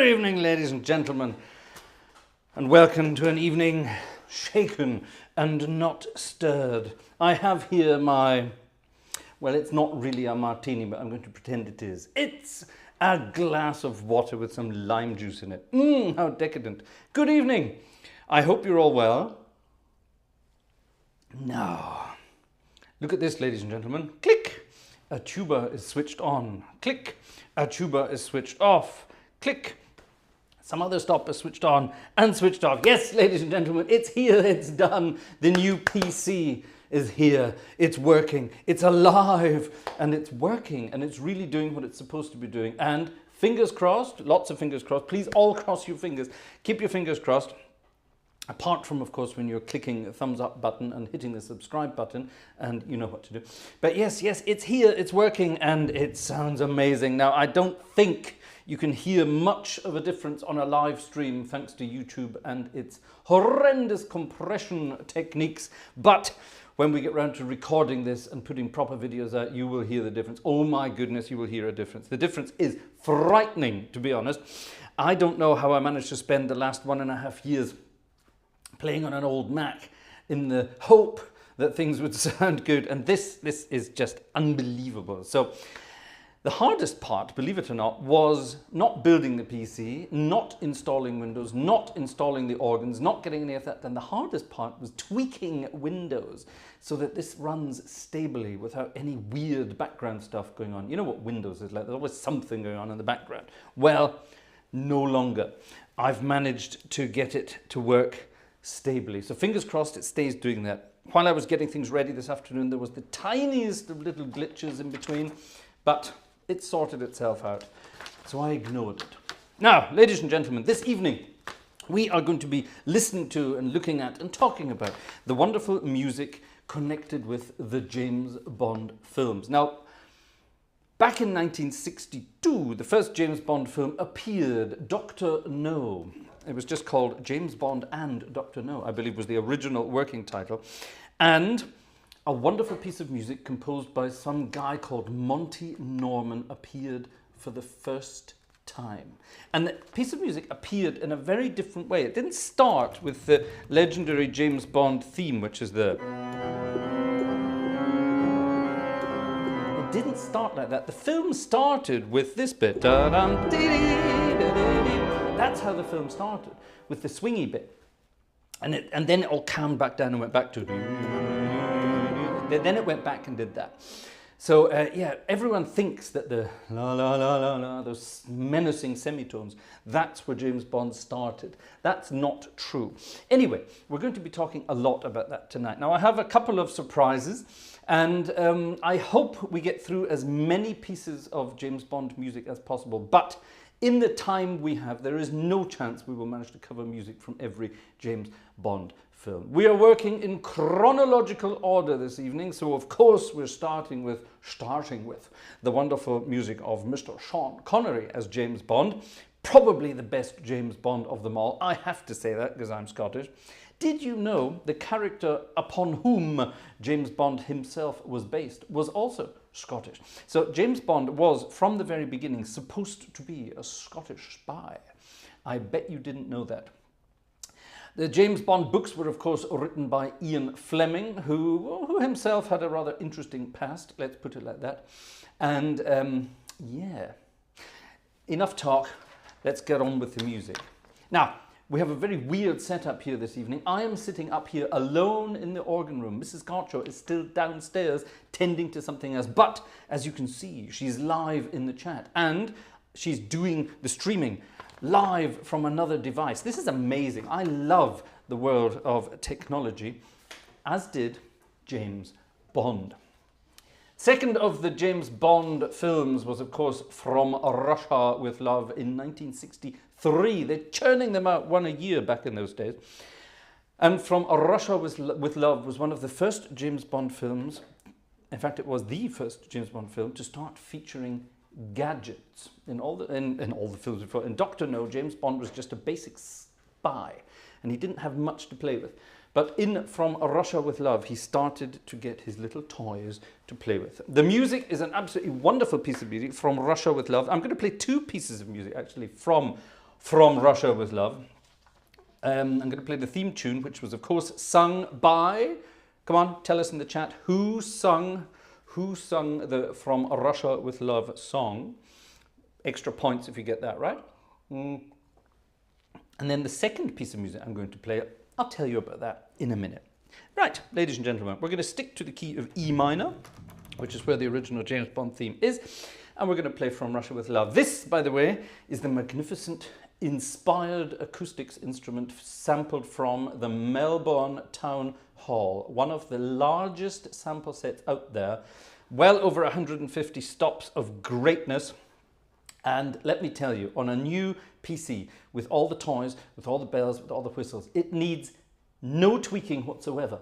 Good evening, ladies and gentlemen, and welcome to an evening shaken and not stirred. I have here my, well, it's not really a martini, but I'm going to pretend it is. It's a glass of water with some lime juice in it. How decadent. Good evening. I hope you're all well. Now, look at this, ladies and gentlemen. Click. A tuba is switched on. Click. A tuba is switched off. Click. Some other stop is switched on and switched off. Yes, ladies and gentlemen, it's here, it's done. The new PC is here. It's working. It's alive and it's working and it's really doing what it's supposed to be doing. And fingers crossed, lots of fingers crossed. Please all cross your fingers. Keep your fingers crossed. Apart from, of course, when you're clicking the thumbs up button and hitting the subscribe button, and you know what to do. But yes, it's here, it's working, and it sounds amazing. Now, I don't think you can hear much of a difference on a live stream thanks to YouTube and its horrendous compression techniques. But when we get round to recording this and putting proper videos out, you will hear the difference. Oh my goodness, you will hear a difference. The difference is frightening, to be honest. I don't know how I managed to spend the last 1.5 years playing on an old Mac in the hope that things would sound good. And this is just unbelievable. So the hardest part, believe it or not, was not building the PC, not installing Windows, not installing the organs, not getting any of that. Then the hardest part was tweaking Windows so that this runs stably without any weird background stuff going on. You know what Windows is like, there's always something going on in the background. Well, no longer. I've managed to get it to work stably. So fingers crossed it stays doing that. While I was getting things ready this afternoon, there was the tiniest of little glitches in between, but it sorted itself out, so I ignored it. Now, ladies and gentlemen, this evening we are going to be listening to and looking at and talking about the wonderful music connected with the James Bond films. Now, back in 1962, the first James Bond film appeared, Dr. No. It was just called James Bond and Dr. No, I believe was the original working title. And a wonderful piece of music composed by some guy called Monty Norman appeared for the first time. And the piece of music appeared in a very different way. It didn't start with the legendary James Bond theme, which is the... It didn't start like that. The film started with this bit. That's how the film started, with the swingy bit. And then it all calmed back down and went back to... Then it went back and did that. So yeah, everyone thinks that the la la la la la, those menacing semitones, that's where James Bond started. That's not true. Anyway, we're going to be talking a lot about that tonight. Now I have a couple of surprises, and I hope we get through as many pieces of James Bond music as possible. But in the time we have, there is no chance we will manage to cover music from every James Bond film. We are working in chronological order this evening, so of course we're starting with the wonderful music of Mr. Sean Connery as James Bond, probably the best James Bond of them all. I have to say that because I'm Scottish. Did you know the character upon whom James Bond himself was based was also Scottish? So James Bond was, from the very beginning, supposed to be a Scottish spy. I bet you didn't know that. The James Bond books were, of course, written by Ian Fleming, who himself had a rather interesting past, let's put it like that. And yeah, enough talk, let's get on with the music. Now, we have a very weird setup here this evening. I am sitting up here alone in the organ room. Mrs. Gartshore is still downstairs tending to something else. But as you can see, she's live in the chat and she's doing the streaming live from another device. This is amazing. I love the world of technology, as did James Bond. Second of the James Bond films was, of course, From Russia with Love in 1963. They're churning them out one a year back in those days. And From Russia with Love was one of the first James Bond films. In fact, it was the first James Bond film to start featuring gadgets in all the films before. In Dr. No, James Bond was just a basic spy, and he didn't have much to play with. But in From Russia with Love, he started to get his little toys to play with. The music is an absolutely wonderful piece of music, From Russia with Love. I'm going to play two pieces of music, actually, from From Russia with Love. I'm going to play the theme tune, which was, of course, sung by... Come on, tell us in the chat who sung the From Russia with Love song. Extra points if you get that right. And then the second piece of music I'm going to play, I'll tell you about that in a minute. Right, ladies and gentlemen, we're going to stick to the key of E minor, which is where the original James Bond theme is, and we're going to play From Russia with Love. This, by the way, is the magnificent inspired acoustics instrument sampled from the Melbourne Town Hall, one of the largest sample sets out there, well over 150 stops of greatness. And let me tell you, on a new PC, with all the toys, with all the bells, with all the whistles, it needs no tweaking whatsoever.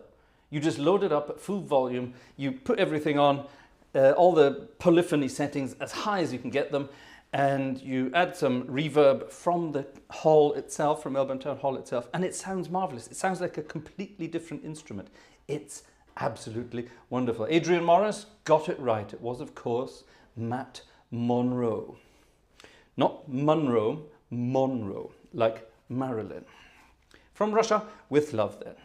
You just load it up at full volume, you put everything on, all the polyphony settings as high as you can get them, and you add some reverb from the hall itself, from Melbourne Town Hall itself, and it sounds marvelous. It sounds like a completely different instrument. It's absolutely wonderful. Adrian Morris got it right. It was, of course, Matt Monro. Not Monroe, Monroe, like Marilyn. From Russia with Love then.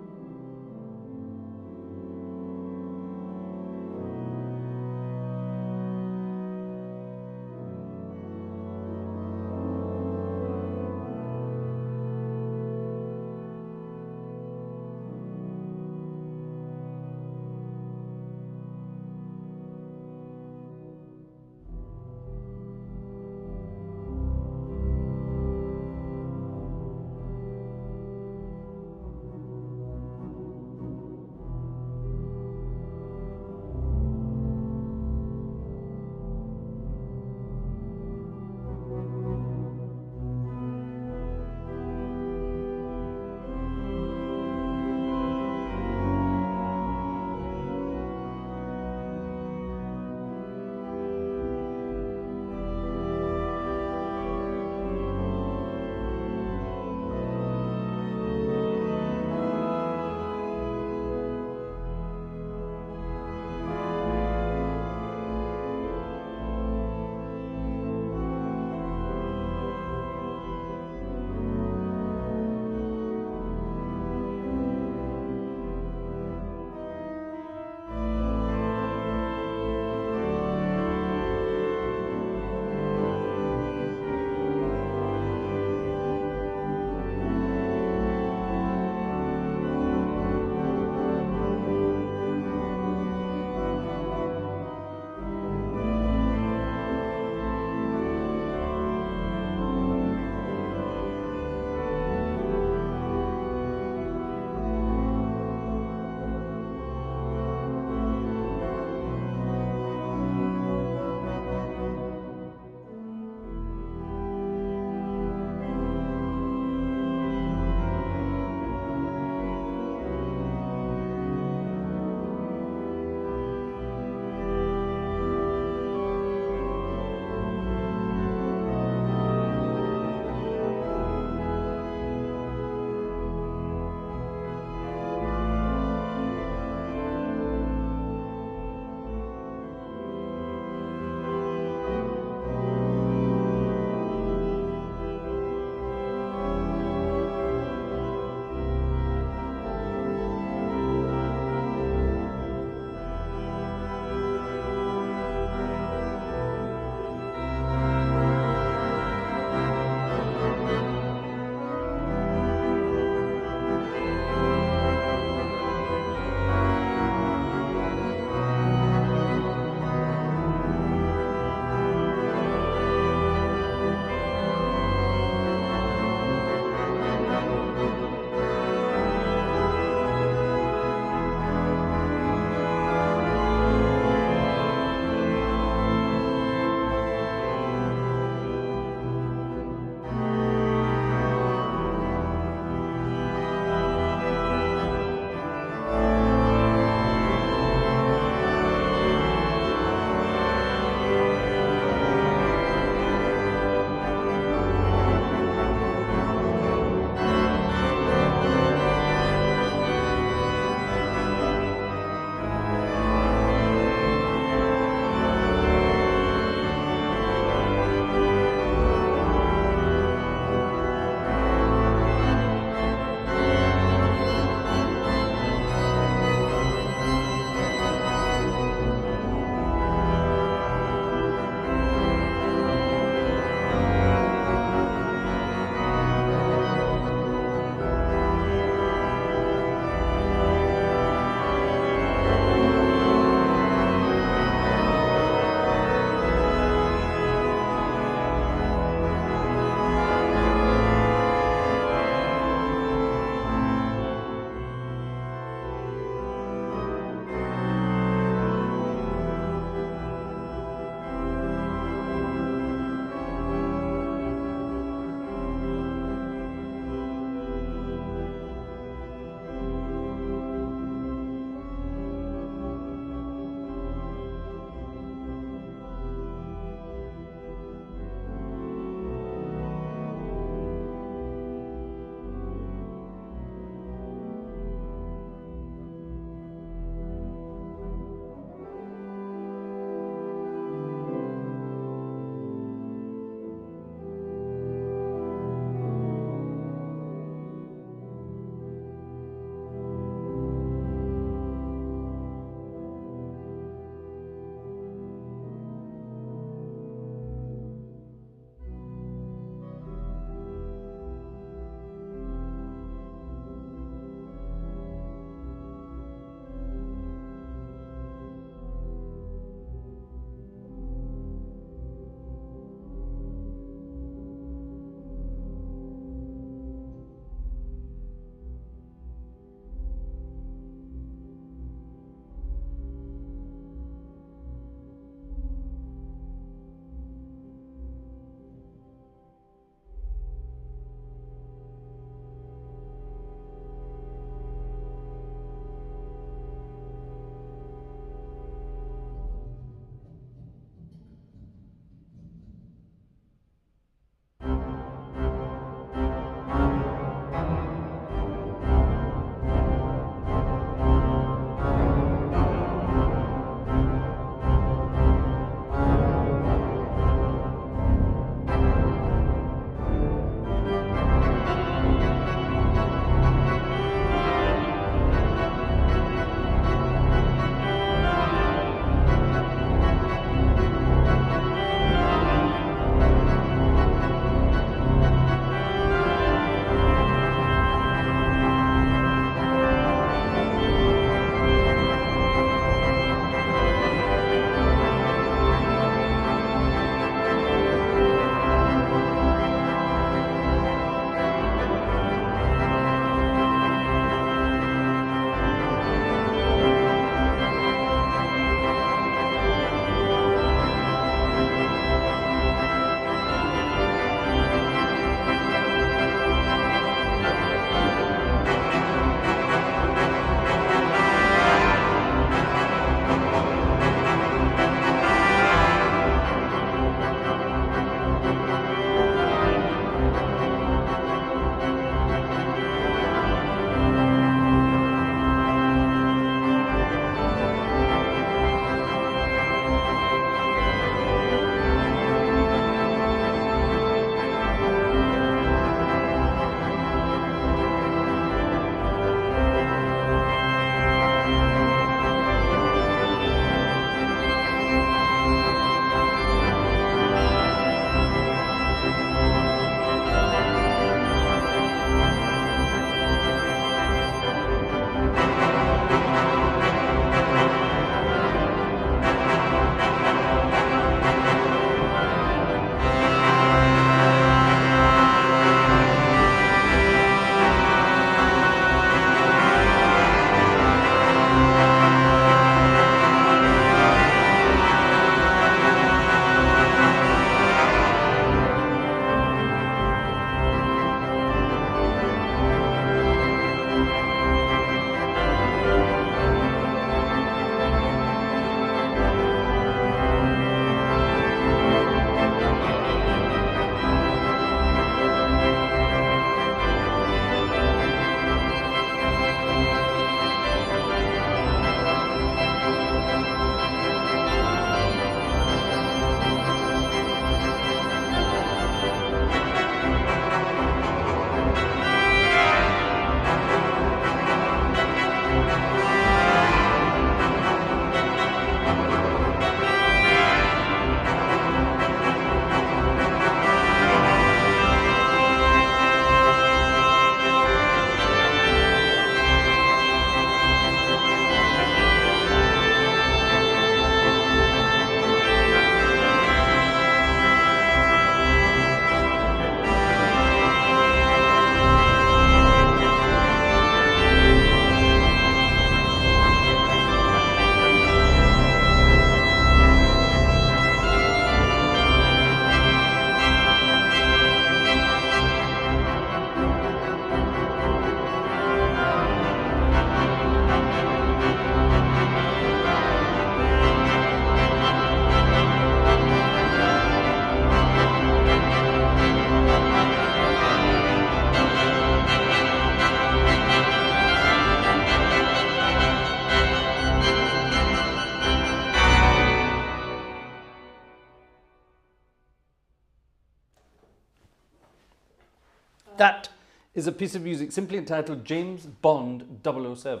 That is a piece of music simply entitled James Bond 007.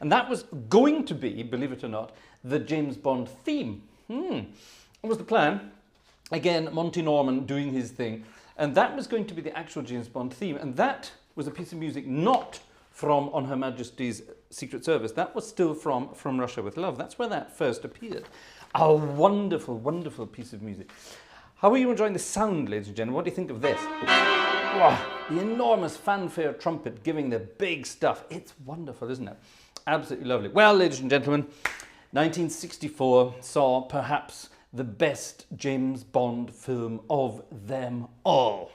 And that was going to be, believe it or not, the James Bond theme. What was the plan? Again, Monty Norman doing his thing. And that was going to be the actual James Bond theme. And that was a piece of music not from On Her Majesty's Secret Service. That was still from Russia with Love. That's where that first appeared. A wonderful, wonderful piece of music. How are you enjoying the sound, ladies and gentlemen? What do you think of this? Wow, the enormous fanfare trumpet giving the big stuff. It's wonderful, isn't it? Absolutely lovely. Well, ladies and gentlemen, 1964 saw perhaps the best James Bond film of them all.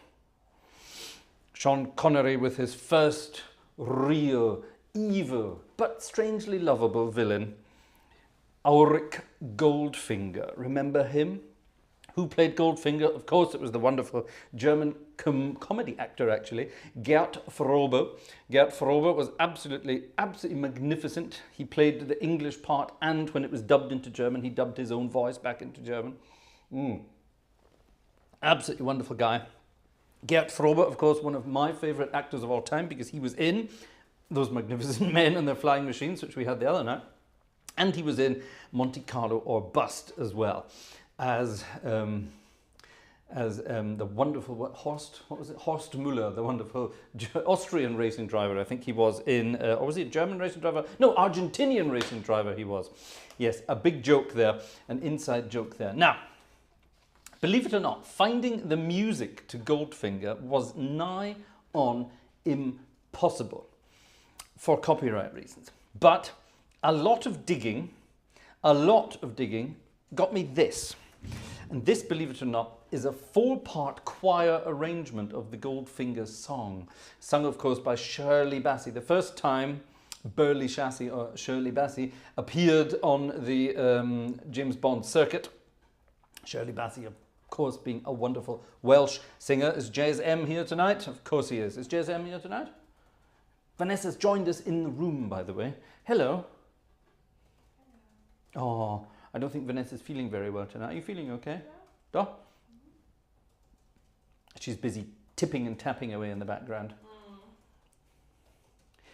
Sean Connery with his first real, evil, but strangely lovable villain, Auric Goldfinger. Remember him? Who played Goldfinger? Of course, it was the wonderful German comedy actor, actually, Gert Frobe. Gert Frobe was absolutely magnificent. He played the English part, and when it was dubbed into German, he dubbed his own voice back into German. Absolutely wonderful guy. Gert Frobe, of course, one of my favourite actors of all time, because he was in Those Magnificent Men and Their Flying Machines, which we had the other night, and he was in Monte Carlo or Bust as well. As the wonderful Horst Müller, the wonderful Austrian racing driver. I think he was in, or was he a German racing driver? No, Argentinian racing driver he was. Yes, a big joke there, an inside joke there. Now, believe it or not, finding the music to Goldfinger was nigh on impossible for copyright reasons. But a lot of digging got me this. And this, believe it or not, is a 4-part choir arrangement of the Goldfinger song, sung, of course, by Shirley Bassey. The first time Burley Chassey or Shirley Bassey appeared on the James Bond circuit. Shirley Bassey, of course, being a wonderful Welsh singer. Is Jez M here tonight? Of course he is. Is Jez M here tonight? Vanessa's joined us in the room, by the way. Hello. Oh, I don't think Vanessa's feeling very well tonight. Are you feeling okay? Yeah. Oh? She's busy tipping and tapping away in the background.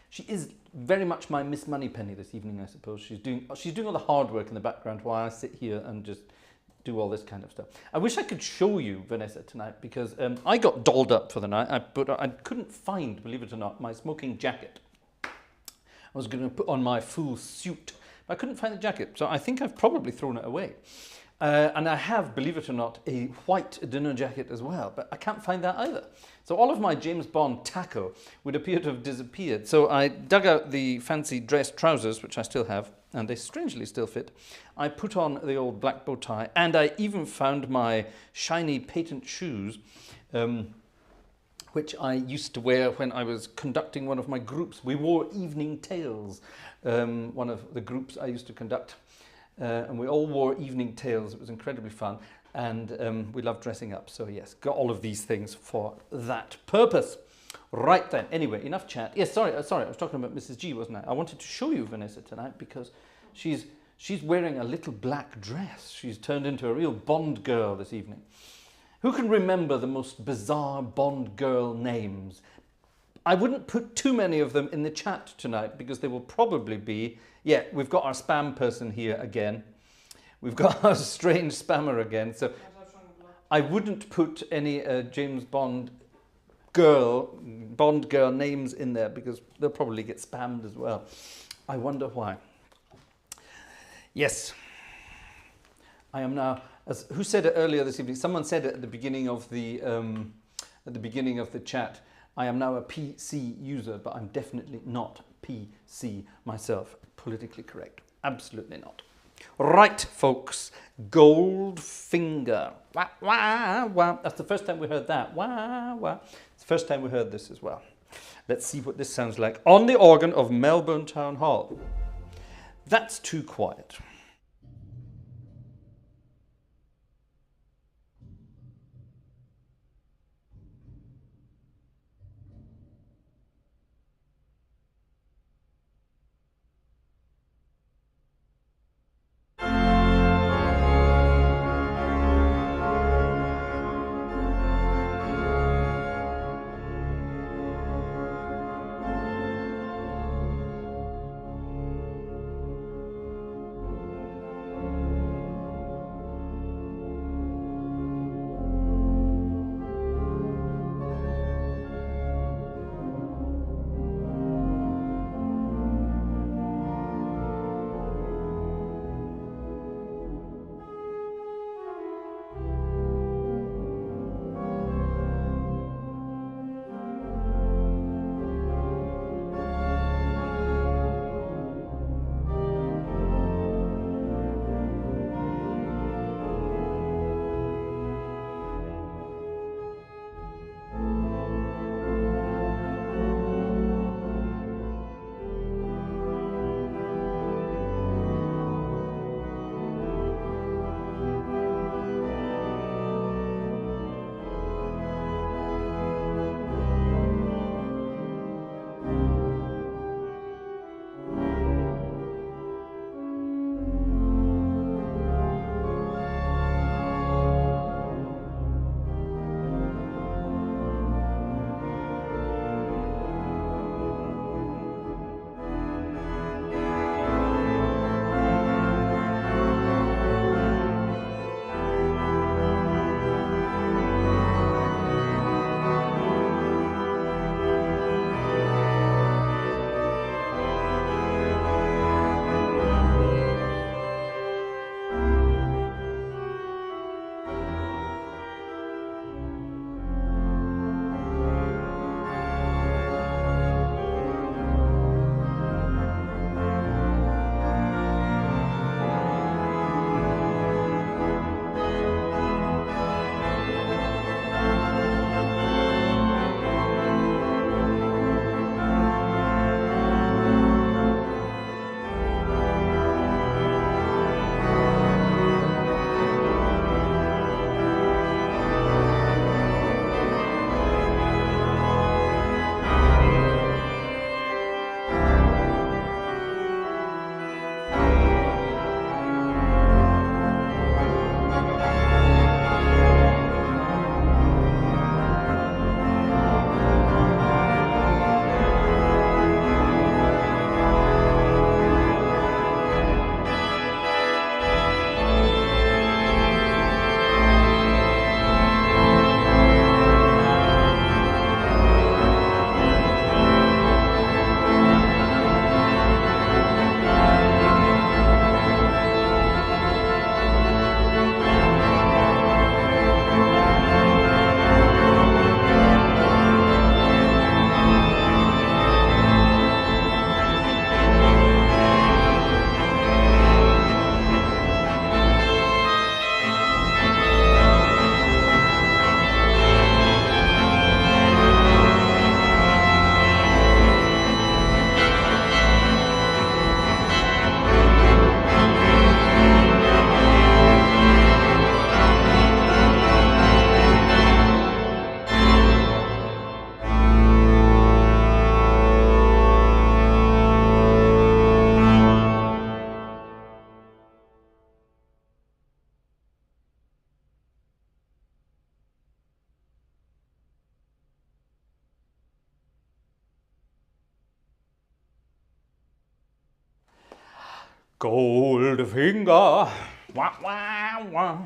She is very much my Miss Moneypenny this evening, I suppose. She's doing all the hard work in the background while I sit here and just do all this kind of stuff. I wish I could show you Vanessa tonight, because I got dolled up for the night, but I couldn't find, believe it or not, my smoking jacket. I was going to put on my full suit. I couldn't find the jacket, so I think I've probably thrown it away. And I have, believe it or not, a white dinner jacket as well, but I can't find that either. So all of my James Bond tackle would appear to have disappeared. So I dug out the fancy dress trousers, which I still have, and they strangely still fit. I put on the old black bow tie, and I even found my shiny patent shoes, which I used to wear when I was conducting one of my groups. We wore Evening Tales, one of the groups I used to conduct. And we all wore evening tails. It was incredibly fun, and we loved dressing up. So yes, got all of these things for that purpose. Right then, anyway, enough chat. Yes, sorry, I was talking about Mrs. G, wasn't I? I wanted to show you Vanessa tonight because she's wearing a little black dress. She's turned into a real Bond girl this evening. Who can remember the most bizarre Bond girl names? I wouldn't put too many of them in the chat tonight because they will probably be... Yeah, we've got our spam person here again. We've got our strange spammer again. So I wouldn't put any James Bond girl names in there because they'll probably get spammed as well. I wonder why. Yes. I am now... who said it earlier this evening? Someone said it at the beginning of the chat. I am now a PC user, but I'm definitely not PC myself. Politically correct. Absolutely not. Right, folks. Goldfinger. Wah, wah, wah. That's the first time we heard that. Wah, wah. It's the first time we heard this as well. Let's see what this sounds like on the organ of Melbourne Town Hall. That's too quiet. Goldfinger. Wah, wah, wah.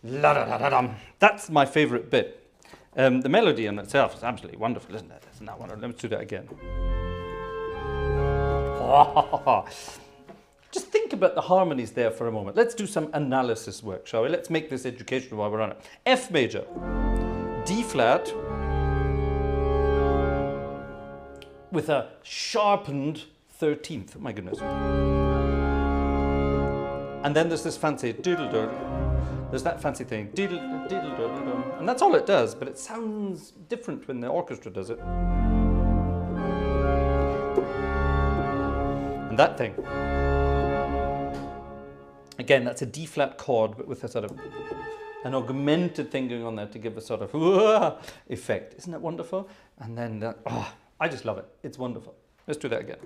La, da, da, da, dum. That's my favourite bit. The melody in itself is absolutely wonderful, isn't it? Isn't that wonderful? Let's do that again. Just think about the harmonies there for a moment. Let's do some analysis work, shall we? Let's make this educational while we're on it. F major, D flat, with a sharpened 13th. My goodness. And then there's this fancy diddle-diddle. There's that fancy thing, diddle-diddle-diddle. And that's all it does, but it sounds different when the orchestra does it. And that thing. Again, that's a D flat chord, but with a sort of an augmented thing going on there to give a sort of effect. Isn't that wonderful? And then, I just love it. It's wonderful. Let's do that again.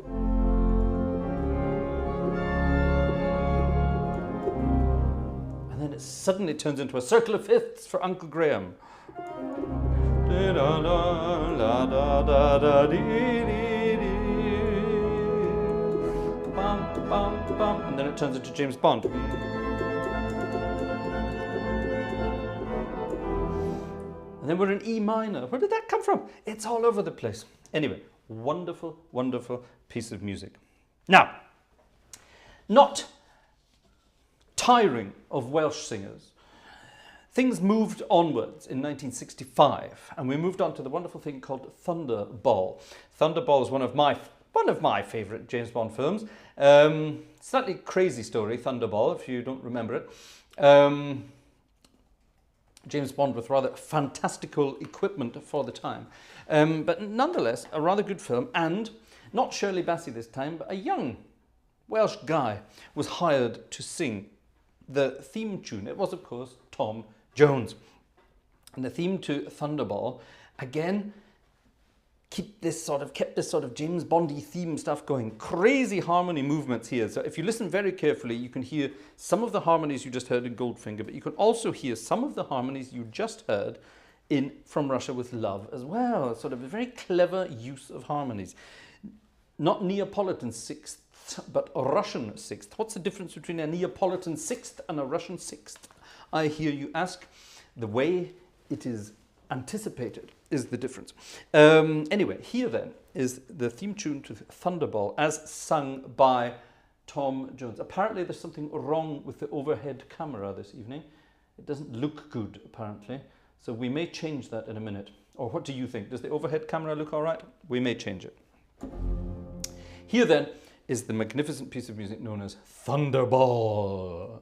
And then it suddenly turns into a circle of fifths for Uncle Graham. And then it turns into James Bond. And then we're in E minor. Where did that come from? It's all over the place. Anyway, wonderful, wonderful piece of music. Now, not tiring of Welsh singers, things moved onwards in 1965, and we moved on to the wonderful thing called Thunderball. Thunderball is one of my favourite James Bond films. Slightly crazy story, Thunderball, if you don't remember it. James Bond with rather fantastical equipment for the time. But nonetheless, a rather good film, and not Shirley Bassey this time, but a young Welsh guy was hired to sing the theme tune. It was, of course, Tom Jones. And the theme to Thunderball, again, kept this sort of James Bondy theme stuff going. Crazy harmony movements here. So if you listen very carefully, you can hear some of the harmonies you just heard in Goldfinger, but you can also hear some of the harmonies you just heard in From Russia with Love as well. Sort of a very clever use of harmonies. Not Neapolitan sixth, but Russian sixth. What's the difference between a Neapolitan sixth and a Russian sixth? I hear you ask. The way it is anticipated is the difference. Anyway, here then is the theme tune to Thunderball as sung by Tom Jones. Apparently there's something wrong with the overhead camera this evening. It doesn't look good, apparently. So we may change that in a minute. Or what do you think? Does the overhead camera look all right? We may change it. Here then is the magnificent piece of music known as Thunderball.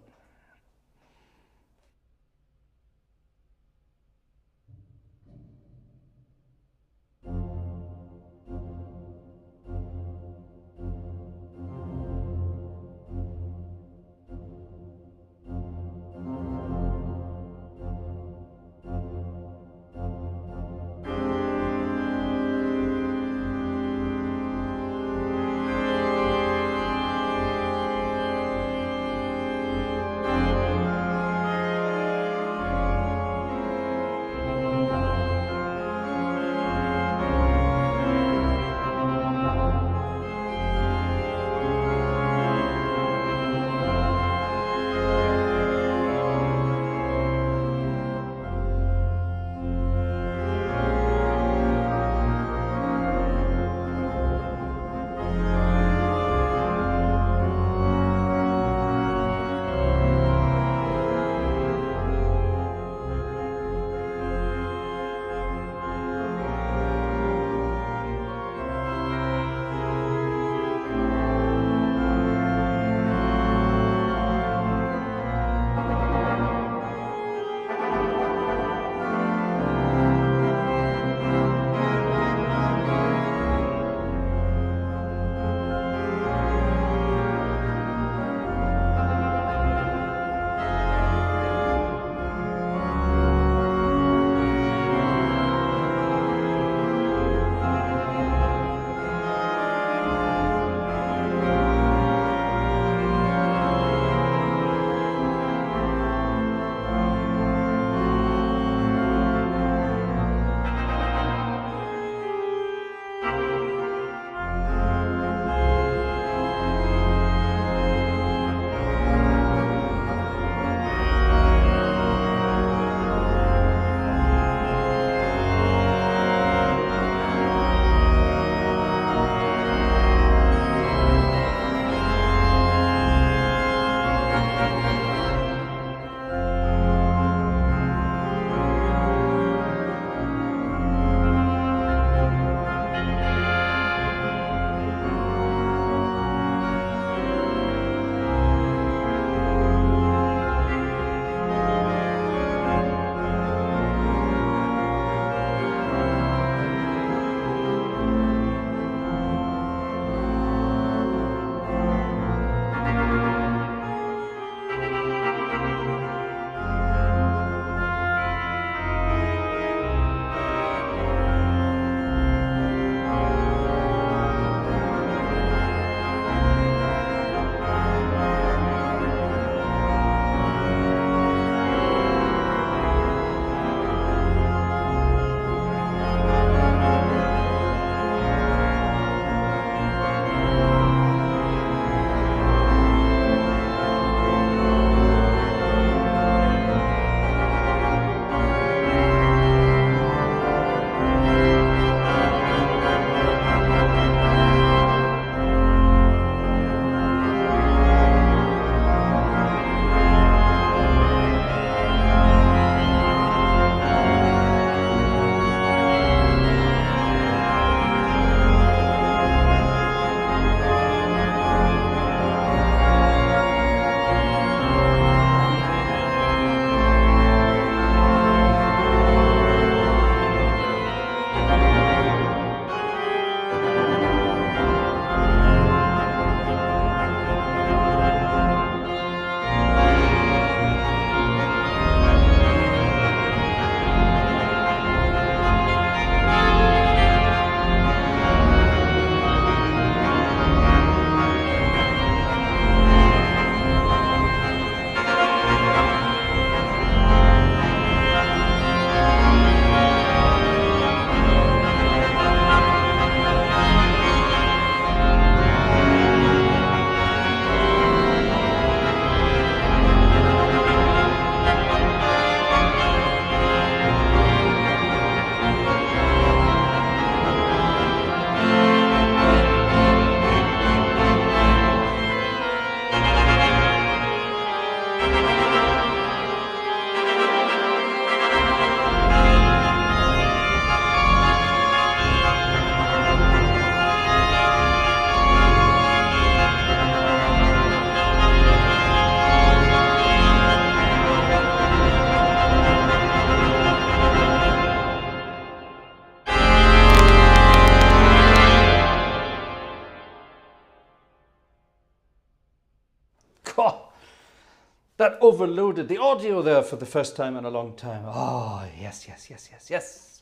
That overloaded the audio there for the first time in a long time. Oh, yes, yes, yes, yes, yes.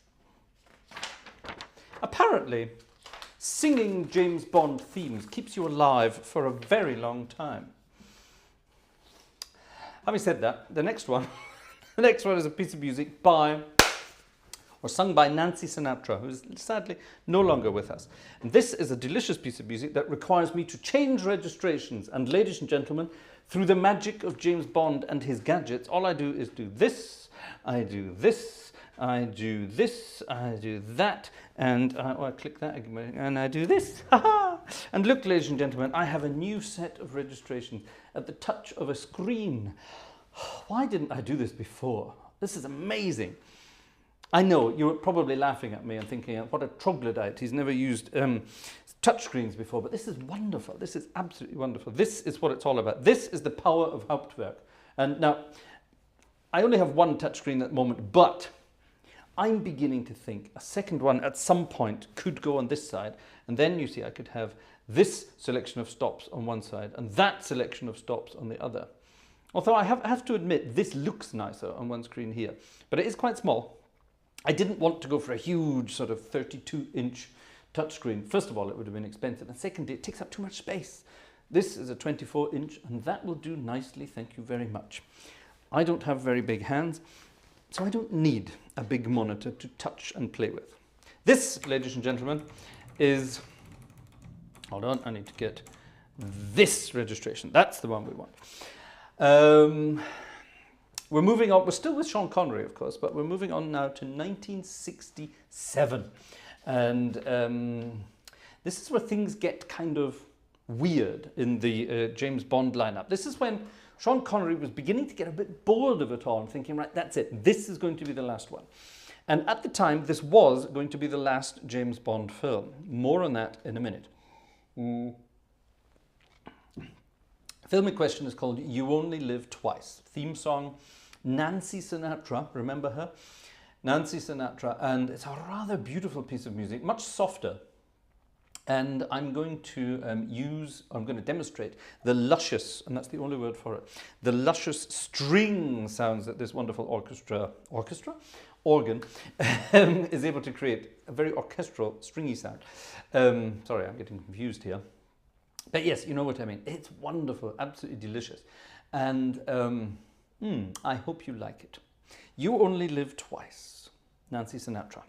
Apparently, singing James Bond themes keeps you alive for a very long time. Having said that, the next one, the next one is a piece of music sung by Nancy Sinatra, who is sadly no longer with us. And this is a delicious piece of music that requires me to change registrations. And ladies and gentlemen, through the magic of James Bond and his gadgets, all I do is do this, I do this, I do this, I do that, and I click that again, and I do this. And look, ladies and gentlemen, I have a new set of registrations at the touch of a screen. Why didn't I do this before? This is amazing. I know you're probably laughing at me and thinking, what a troglodyte, he's never used touchscreens before, but this is wonderful. This is absolutely wonderful. This is what it's all about. This is the power of Hauptwerk. And now, I only have one touchscreen at the moment, but I'm beginning to think a second one at some point could go on this side, and then you see I could have this selection of stops on one side and that selection of stops on the other. Although I have to admit, this looks nicer on one screen here, but it is quite small. I didn't want to go for a huge sort of 32-inch touchscreen. First of all, it would have been expensive, and secondly, it takes up too much space. This is a 24-inch, and that will do nicely, thank you very much. I don't have very big hands, so I don't need a big monitor to touch and play with. This, ladies and gentlemen, is... Hold on, I need to get this registration. That's the one we want. We're moving on, we're still with Sean Connery, of course, but we're moving on now to 1967. And this is where things get kind of weird in the James Bond lineup. This is when Sean Connery was beginning to get a bit bored of it all and thinking, right, that's it, this is going to be the last one. And at the time, this was going to be the last James Bond film. More on that in a minute. The film in question is called You Only Live Twice. Theme song, Nancy Sinatra, remember her? Nancy Sinatra, and it's a rather beautiful piece of music, much softer. And I'm going to demonstrate the luscious, and that's the only word for it, the luscious string sounds that this wonderful organ is able to create, a very orchestral, stringy sound. Sorry, I'm getting confused here. But yes, you know what I mean. It's wonderful, absolutely delicious. And I hope you like it. You Only Live Twice, Nancy Sinatra.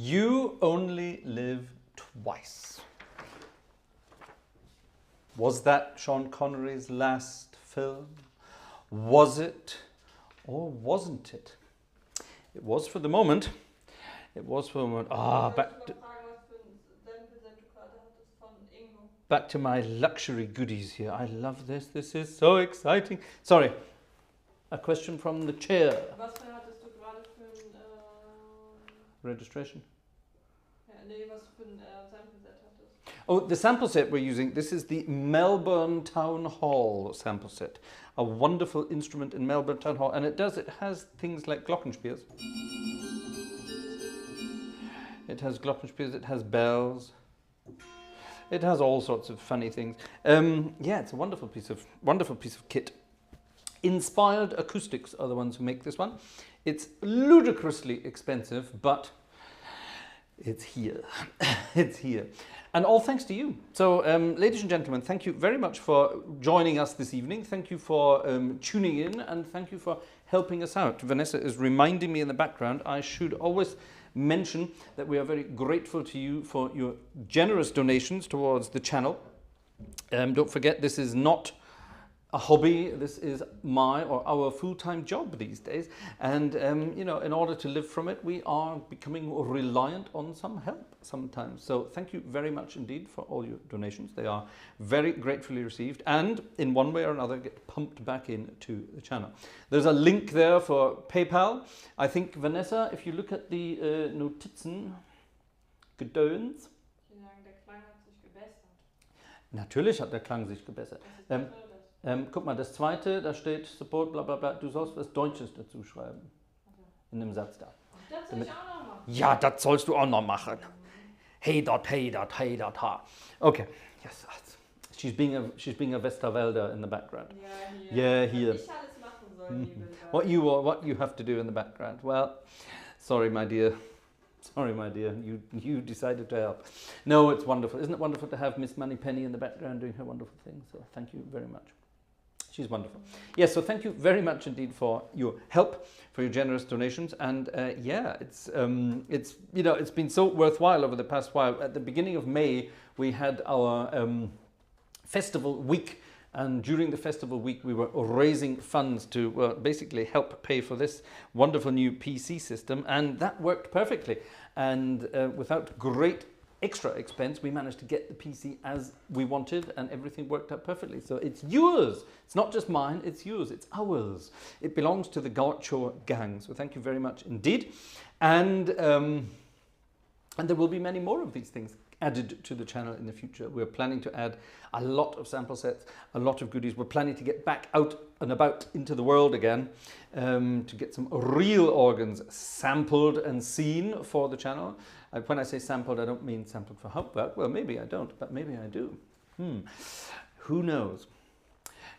You only live twice. Was that Sean Connery's last film? Was it or wasn't it? It was for the moment. It was for the moment. Ah, back to my luxury goodies here. I love this. This is so exciting. Sorry. A question from the chair. Was hattest du gerade für ein registration? Ja, nee, was für ein Sample Set hattest. Oh, the sample set we're using, this is the Melbourne Town Hall sample set. A wonderful instrument in Melbourne Town Hall, and it has things like glockenspiels. It has glockenspiels, it has bells. It has all sorts of funny things. Yeah, it's a wonderful piece of kit. Inspired Acoustics are the ones who make this one. It's ludicrously expensive, but it's here. It's here. And all thanks to you. So, ladies and gentlemen, thank you very much for joining us this evening. Thank you for tuning in, and thank you for helping us out. Vanessa is reminding me in the background I should always mention that we are very grateful to you for your generous donations towards the channel. Don't forget, this is not a hobby. This is my or our full-time job these days, and you know, in order to live from it, we are becoming reliant on some help sometimes. So thank you very much indeed for all your donations. They are very gratefully received, and in one way or another get pumped back into the channel. There's a link there for PayPal. I think, Vanessa, if you look at the Notizen, Gedöns. Der Klang hat sich gebessert. Natürlich hat der Klang sich gebessert. Guck mal, das zweite, da steht Support, bla bla bla. Du sollst was Deutsches dazu schreiben. In dem Satz da. Das soll ich auch noch machen. Ja, das sollst du auch noch machen. Hey dot, hey dot, hey dot, ha. Okay. Yes. She's being a Westerwälder in the background. Yeah, here. Was ich alles machen soll, What you have to do in the background. Well, sorry, my dear. Sorry, my dear. You decided to help. No, it's wonderful. Isn't it wonderful to have Miss Moneypenny in the background doing her wonderful thing? So thank you very much. She's wonderful. Yes, so thank you very much indeed for your help, for your generous donations, and yeah, it's you know, it's been so worthwhile over the past while. At the beginning of May, we had our festival week, and during the festival week, we were raising funds to basically help pay for this wonderful new PC system, and that worked perfectly. And without great extra expense, we managed to get the PC as we wanted, and everything worked out perfectly. So it's yours. It's not just mine, it's yours, it's ours. It belongs to the Gartshore gang. So thank you very much indeed. And there will be many more of these things added to the channel in the future. We're planning to add a lot of sample sets, a lot of goodies. We're planning to get back out and about into the world again, to get some real organs sampled and seen for the channel. When I say sampled, I don't mean sampled for Hauptwerk. Well, maybe I don't, but maybe I do. Who knows?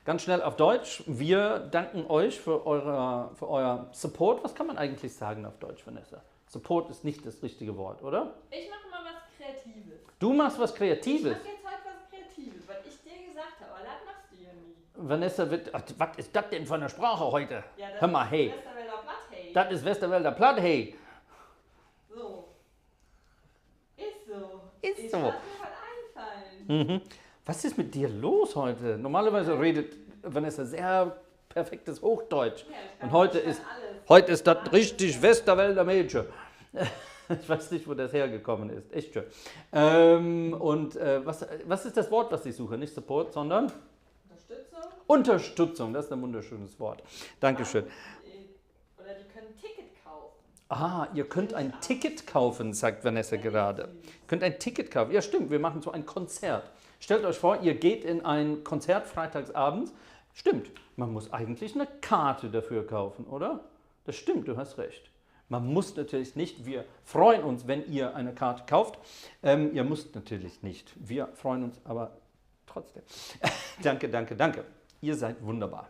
Ganz schnell auf Deutsch. Wir danken euch für euer Support. Was kann man eigentlich sagen auf Deutsch, Vanessa? Support ist nicht das richtige Wort, oder? Ich mache mal was Kreatives. Du machst was Kreatives? Ich mache jetzt heute was Kreatives, was ich dir gesagt habe, aber das machst du ja nie. Vanessa wird... Ach, was ist das denn für eine Sprache heute? Ja, das hör mal, hey. ist Westerwälder Platt, hey. Das ist Westerwälder Platt, hey. So. Ist so. Ist so. Lass mir was einfallen. Was ist mit dir los heute? Normalerweise redet Vanessa sehr perfektes Hochdeutsch. Ja, und heute ist das richtig Westerwälder Mädchen. Ich weiß nicht, wo das hergekommen ist. Echt schön. Was ist das Wort, was ich suche? Nicht Support, sondern? Unterstützung. Unterstützung, das ist ein wunderschönes Wort. Dankeschön. Oder die können ein Ticket kaufen. Ah, ihr könnt ein Ticket kaufen, sagt Vanessa gerade. Ihr könnt ein Ticket kaufen. Ja, stimmt, wir machen so ein Konzert. Stellt euch vor, ihr geht in ein Konzert freitagsabends. Stimmt, man muss eigentlich eine Karte dafür kaufen, oder? Das stimmt, du hast recht. Man muss natürlich nicht. Wir freuen uns, wenn ihr eine Karte kauft. Ihr müsst natürlich nicht. Wir freuen uns aber trotzdem. Danke, danke, danke. Ihr seid wunderbar.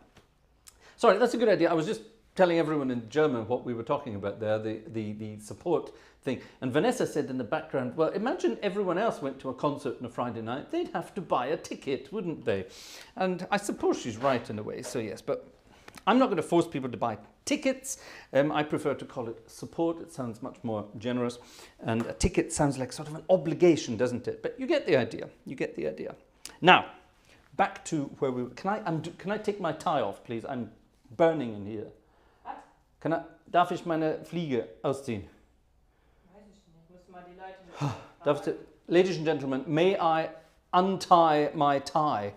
Sorry, that's a good idea. I was just telling everyone in German what we were talking about there, the support thing. And Vanessa said in the background, well, imagine everyone else went to a concert on a Friday night. They'd have to buy a ticket, wouldn't they? And I suppose she's right in a way, so yes. But I'm not going to force people to buy tickets. I prefer to call it support. It sounds much more generous. And a ticket sounds like sort of an obligation, doesn't it? But you get the idea. You get the idea. Now, back to where we were. Can I take my tie off, please? I'm burning in here. Was? Darf ich meine Fliege ausziehen? Weiß ich nicht. Muss mal die Leute mit Ladies and gentlemen, may I untie my tie?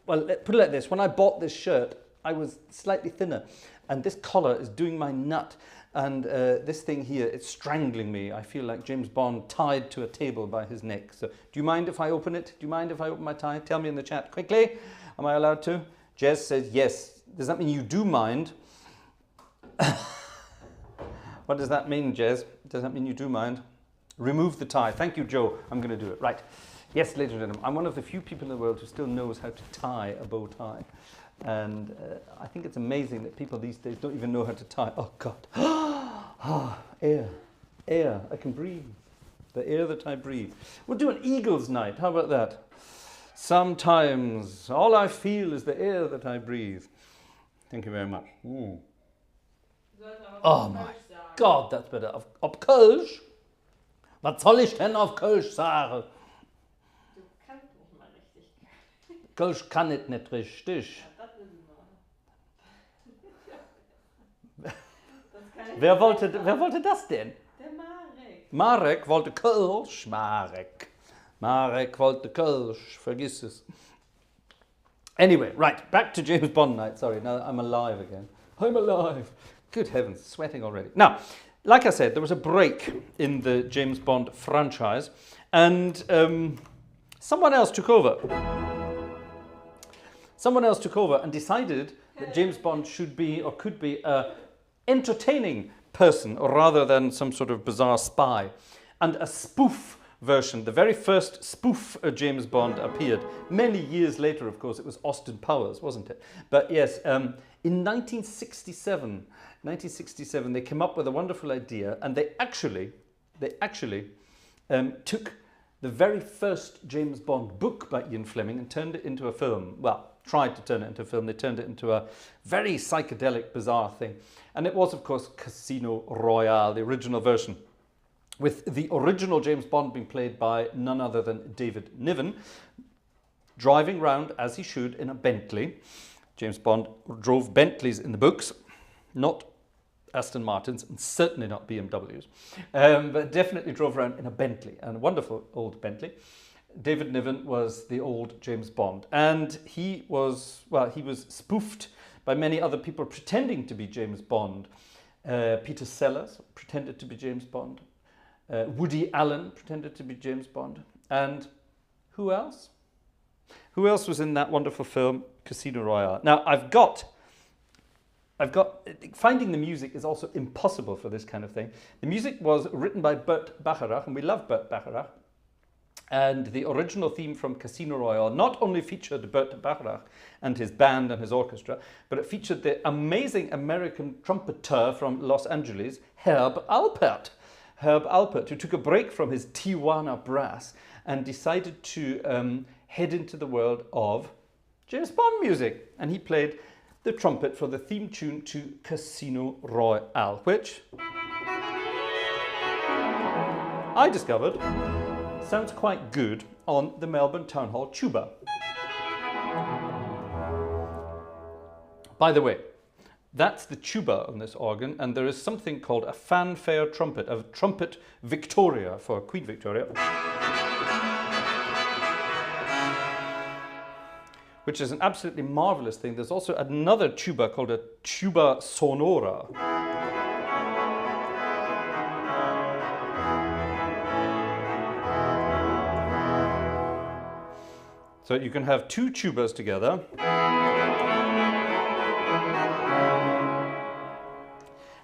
Well, put it like this. When I bought this shirt, I was slightly thinner. And this collar is doing my nut. And this thing here, it's strangling me. I feel like James Bond tied to a table by his neck. So do you mind if I open it? Do you mind if I open my tie? Tell me in the chat quickly. Am I allowed to? Jez says yes. Does that mean you do mind? What does that mean, Jez? Does that mean you do mind? Remove the tie. Thank you, Joe. I'm going to do it. Right. Yes, ladies and gentlemen, I'm one of the few people in the world who still knows how to tie a bow tie. And I think it's amazing that people these days don't even know how to tie. Oh, God. Air. Air. I can breathe. The air that I breathe. We'll do an Eagles night. How about that? Sometimes all I feel is the air that I breathe. Thank you very much. Mm. Oh, my God, that's better. Auf Kölsch? Was soll ich denn auf Kölsch sagen? Du kannst nicht mal richtig. Kölsch kann ich nicht richtig. Ja, das will ich mal. Wer wollte das denn? Der Marek. Marek wollte Kölsch. Marek wollte Kölsch. Vergiss es. Anyway, right, back to James Bond night. Sorry, now I'm alive again. I'm alive. Good heavens, sweating already. Now, like I said, there was a break in the James Bond franchise, and someone else took over. Someone else took over and decided that James Bond should be or could be an entertaining person rather than some sort of bizarre spy. And a spoof version, the very first spoof James Bond appeared. Many years later, of course, it was Austin Powers, wasn't it? But yes, in 1967, they came up with a wonderful idea, and they actually took the very first James Bond book by Ian Fleming and turned it into a film. Well, tried to turn it into a film. They turned it into a very psychedelic, bizarre thing. And it was, of course, Casino Royale, the original version, with the original James Bond being played by none other than David Niven, driving round, as he should, in a Bentley. James Bond drove Bentleys in the books, not Aston Martins, and certainly not BMWs, but definitely drove around in a Bentley, and a wonderful old Bentley. David Niven was the old James Bond, and he was spoofed by many other people pretending to be James Bond. Peter Sellers pretended to be James Bond. Woody Allen pretended to be James Bond. And who else? Who else was in that wonderful film, Casino Royale? Now, I've got, finding the music is also impossible for this kind of thing. The music was written by Burt Bacharach, and we love Burt Bacharach. And the original theme from Casino Royale not only featured Burt Bacharach and his band and his orchestra, but it featured the amazing American trumpeter from Los Angeles, Herb Alpert. Herb Alpert, who took a break from his Tijuana brass and decided to head into the world of James Bond music. And he played the trumpet for the theme tune to Casino Royale, which I discovered sounds quite good on the Melbourne Town Hall tuba. By the way, that's the tuba on this organ, and there is something called a fanfare trumpet, a trumpet Victoria for Queen Victoria, which is an absolutely marvelous thing. There's also another tuba called a tuba sonora. So you can have two tubas together.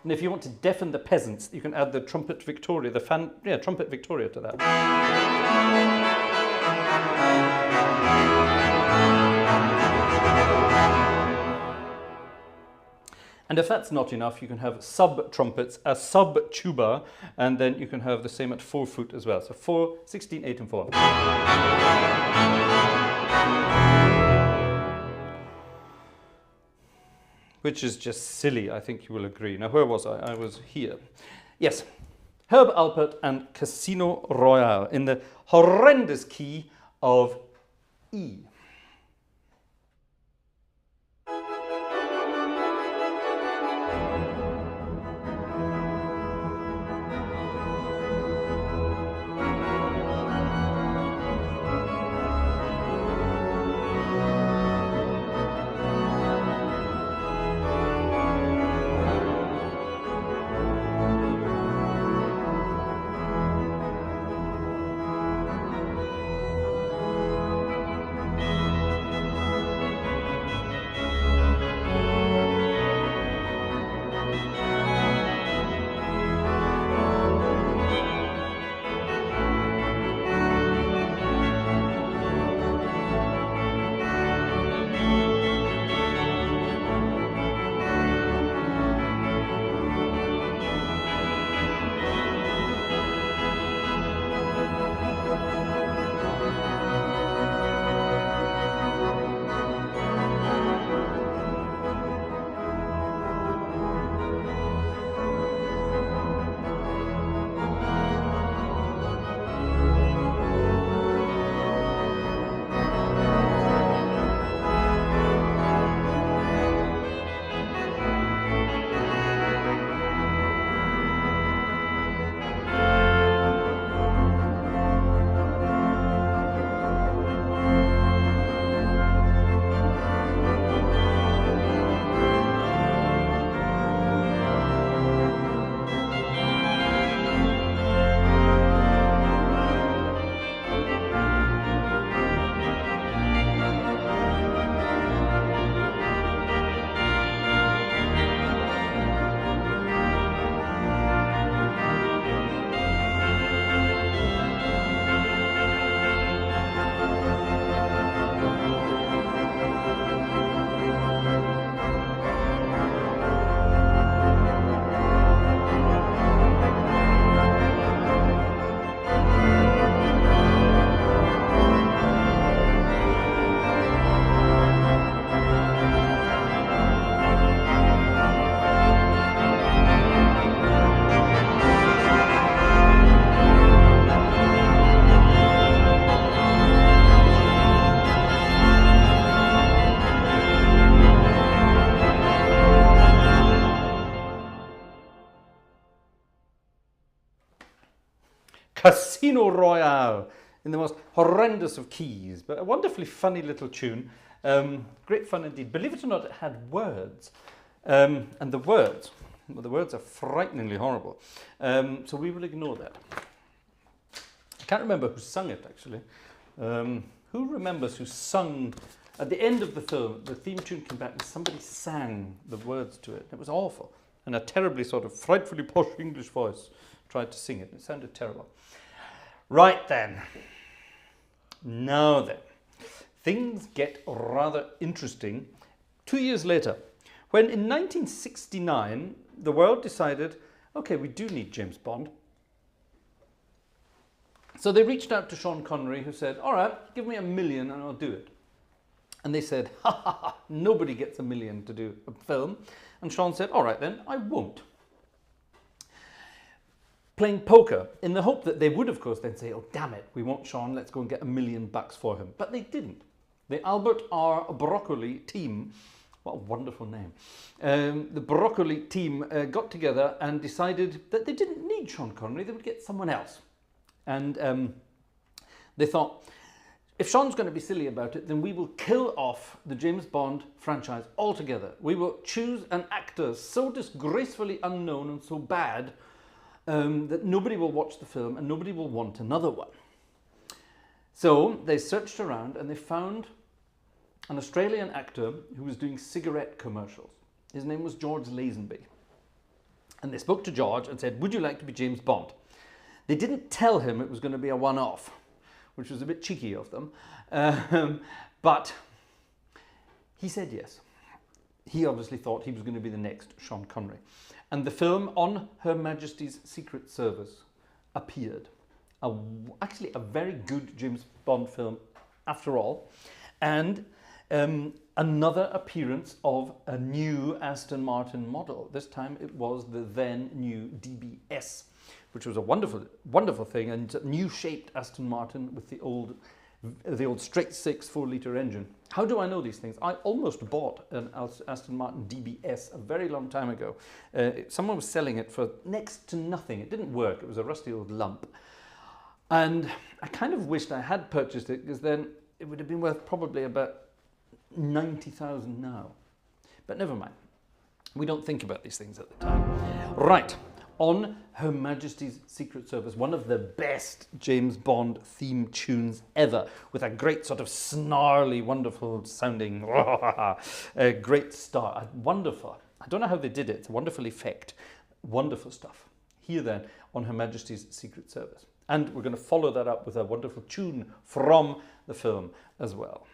And if you want to deafen the peasants, you can add the trumpet Victoria, trumpet Victoria to that. And if that's not enough, you can have sub-trumpets, a sub-tuba, and then you can have the same at 4 foot as well. So 4, 16, 8 and 4. which is just silly, I think you will agree. Now, where was I? I was here. Yes, Herb Alpert and Casino Royale in the horrendous key of E. Casino Royale in the most horrendous of keys, but a wonderfully funny little tune. Great fun indeed. Believe it or not, it had words. And the words are frighteningly horrible. So we will ignore that. I can't remember who sung it, actually. Who remembers who sung, at the end of the film, the theme tune came back and somebody sang the words to it. It was awful. And a terribly sort of frightfully posh English voice tried to sing it. It sounded terrible. Right then. Now then. Things get rather interesting 2 years later, when in 1969 the world decided, okay, we do need James Bond. So they reached out to Sean Connery, who said, all right, give me $1 million and I'll do it. And they said, ha ha ha, nobody gets $1 million to do a film. And Sean said, all right then, I won't. Playing poker in the hope that they would, of course, then say, oh, damn it, we want Sean, let's go and get $1 million for him. But they didn't. The Albert R. Broccoli team, what a wonderful name, the Broccoli team got together and decided that they didn't need Sean Connery, they would get someone else. And they thought, if Sean's going to be silly about it, then we will kill off the James Bond franchise altogether. We will choose an actor so disgracefully unknown and so bad that nobody will watch the film and nobody will want another one. So they searched around and they found an Australian actor who was doing cigarette commercials. His name was George Lazenby. And they spoke to George and said, would you like to be James Bond? They didn't tell him it was going to be a one-off, which was a bit cheeky of them. But he said yes. He obviously thought he was going to be the next Sean Connery. And the film On Her Majesty's Secret Service appeared. Actually, a very good James Bond film after all. And Another appearance of a new Aston Martin model. This time it was the then new DBS, which was a wonderful, wonderful thing, and new shaped Aston Martin with the old straight six 4-litre engine. How do I know these things? I almost bought an Aston Martin DBS a very long time ago. Someone was selling it for next to nothing. It didn't work. It was a rusty old lump. And I kind of wished I had purchased it, because then it would have been worth probably about 90,000 now. But never mind. We don't think about these things at the time. Right. On Her Majesty's Secret Service, one of the best James Bond theme tunes ever, with a great sort of snarly, wonderful sounding, a great start, wonderful. I don't know how they did it. It's a wonderful effect, wonderful stuff. Here then, on Her Majesty's Secret Service. And we're going to follow that up with a wonderful tune from the film as well.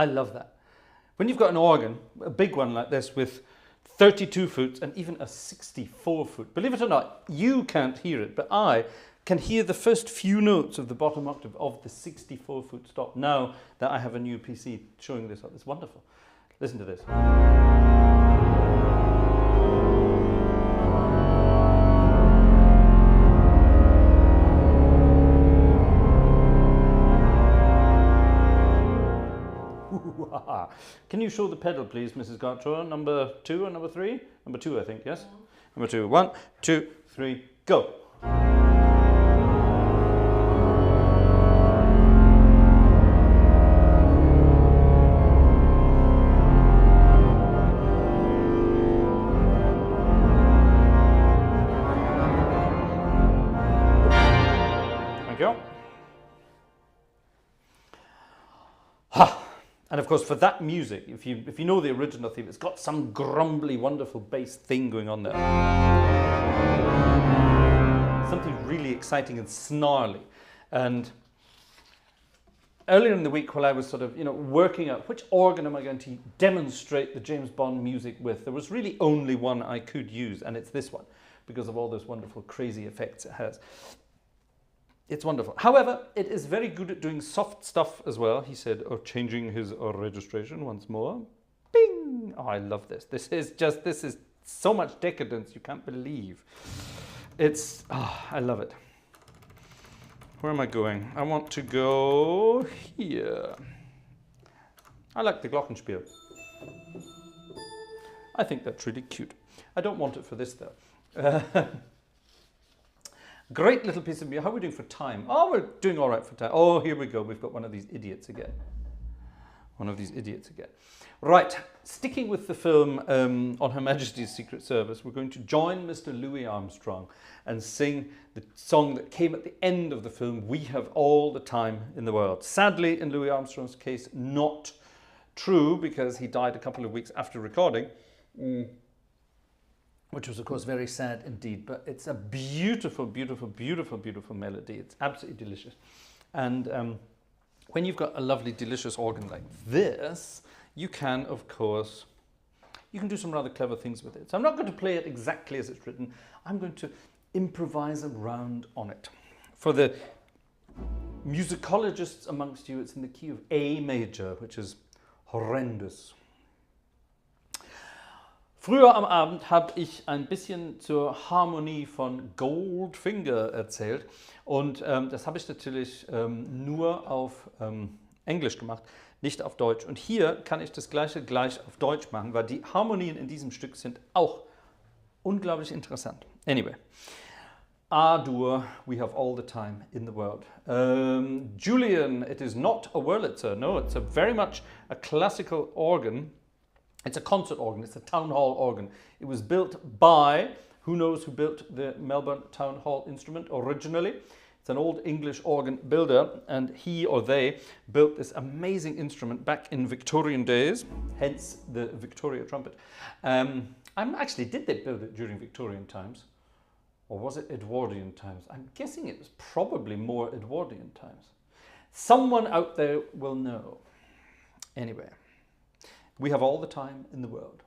I love that. When you've got an organ, a big one like this with 32 foot and even a 64 foot, believe it or not, you can't hear it, but I can hear the first few notes of the bottom octave of the 64 foot stop now that I have a new PC showing this up. It's wonderful. Listen to this. Can you show the pedal, please, Mrs. Gartshore? Number 2 or number 3? Number 2, I think, yes? Number 2. 1, 2, 3, go. Thank you. Ha! And of course, for that music, if you know the original theme, it's got some grumbly, wonderful bass thing going on there. Something really exciting and snarly. And earlier in the week, while I was sort of, working out which organ am I going to demonstrate the James Bond music with, there was really only one I could use, and it's this one, because of all those wonderful, crazy effects it has. It's wonderful. However, it is very good at doing soft stuff as well. He said, changing his registration once more. Bing! Oh, I love this. This is so much decadence you can't believe. I love it. Where am I going? I want to go here. I like the Glockenspiel. I think that's really cute. I don't want it for this though. Great little piece of music. How are we doing for time? Oh, we're doing all right for time. Oh, here we go. We've got one of these idiots again. Right, sticking with the film on Her Majesty's Secret Service, we're going to join Mr. Louis Armstrong and sing the song that came at the end of the film, We Have All the Time in the World. Sadly, in Louis Armstrong's case, not true, because he died a couple of weeks after recording. Which was, of course, very sad indeed. But it's a beautiful, beautiful, beautiful, beautiful melody. It's absolutely delicious. And when you've got a lovely, delicious organ like this, you can, of course, you can do some rather clever things with it. So I'm not going to play it exactly as it's written. I'm going to improvise around on it. For the musicologists amongst you, it's in the key of A major, which is horrendous. Früher am Abend habe ich ein bisschen zur Harmonie von Goldfinger erzählt und das habe ich natürlich nur auf Englisch gemacht, nicht auf Deutsch. Und hier kann ich das Gleiche gleich auf Deutsch machen, weil die Harmonien in diesem Stück sind auch unglaublich interessant. Anyway, A-Dur, we have all the time in the world. Julian, it is not a Wurlitzer, no, it's very much a classical organ. It's a concert organ, it's a town hall organ. It was built by, who knows who built the Melbourne Town Hall instrument originally. It's an old English organ builder, and he or they built this amazing instrument back in Victorian days, hence the Victoria trumpet. Actually, did they build it during Victorian times? Or was it Edwardian times? I'm guessing it was probably more Edwardian times. Someone out there will know. Anyway. We have all the time in the world.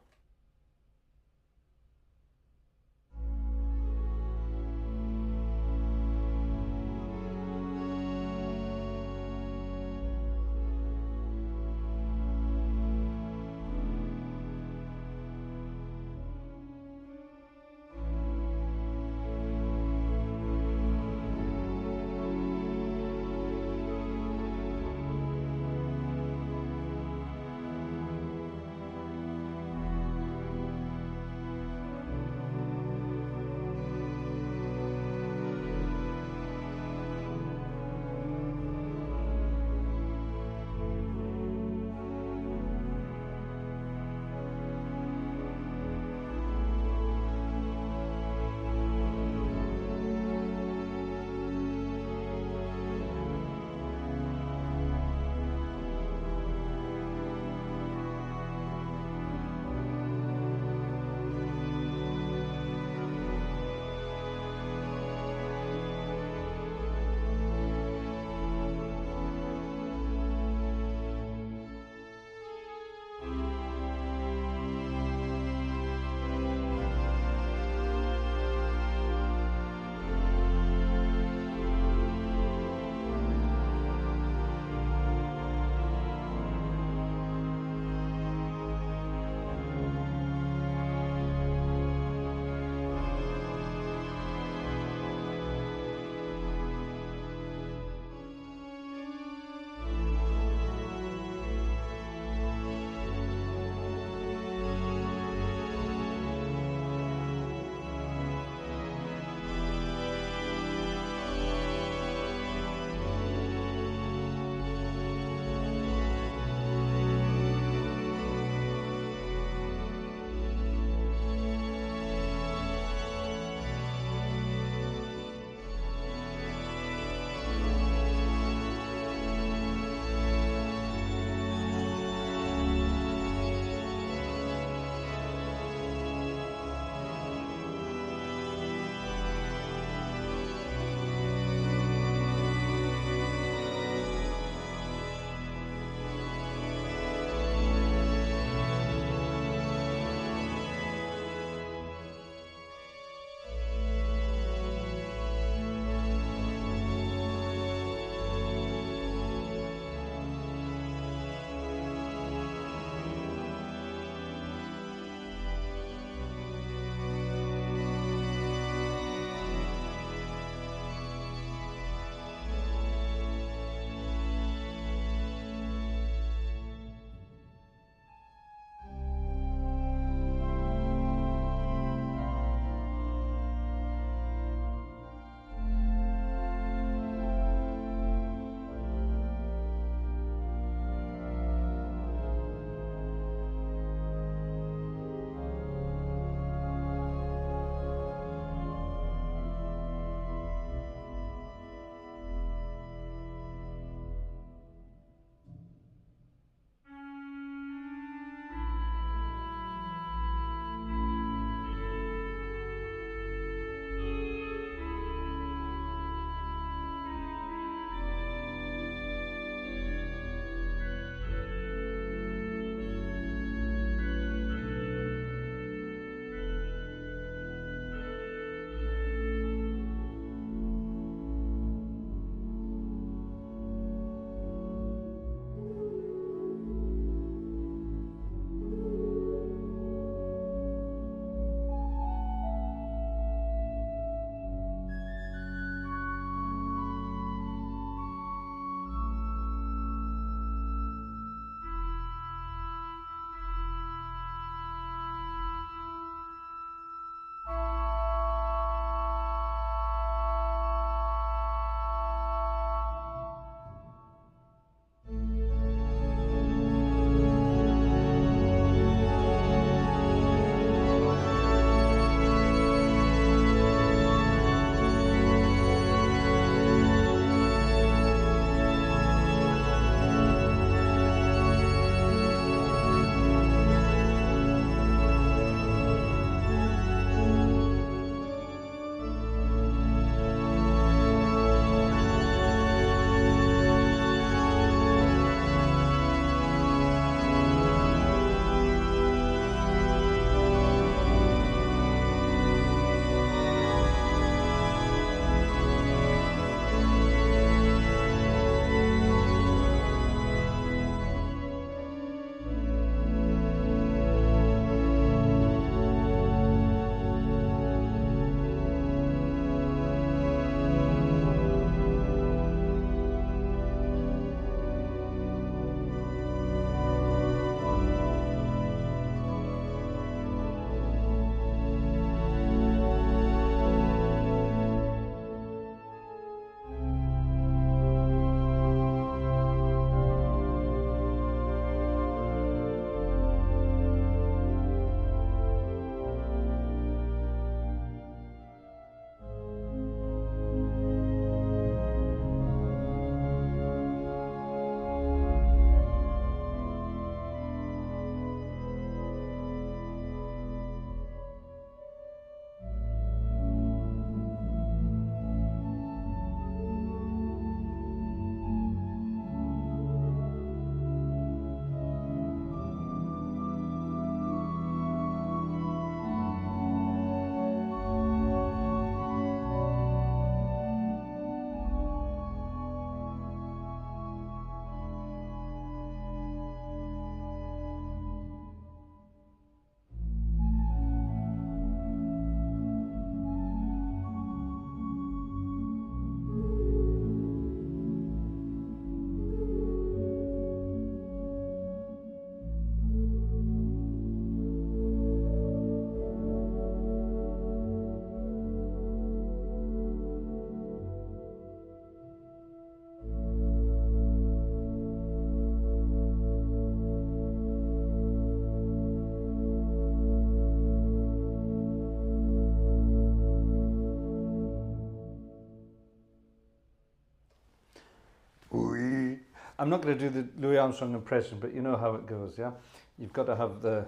I'm not going to do the Louis Armstrong impression, but you know how it goes, yeah? You've got to have the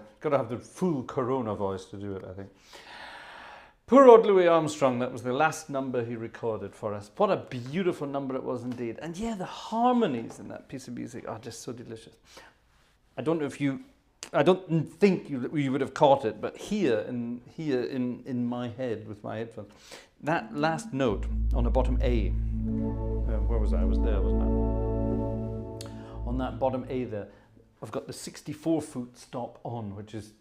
full Corona voice to do it, I think. Poor old Louis Armstrong, that was the last number he recorded for us. What a beautiful number it was indeed. And yeah, the harmonies in that piece of music are just so delicious. I don't know if I don't think you would have caught it, but here in my head with my headphones, that last note on the bottom A, where was I? I was there, wasn't I? On that bottom A there, I've got the 64-foot stop on, which is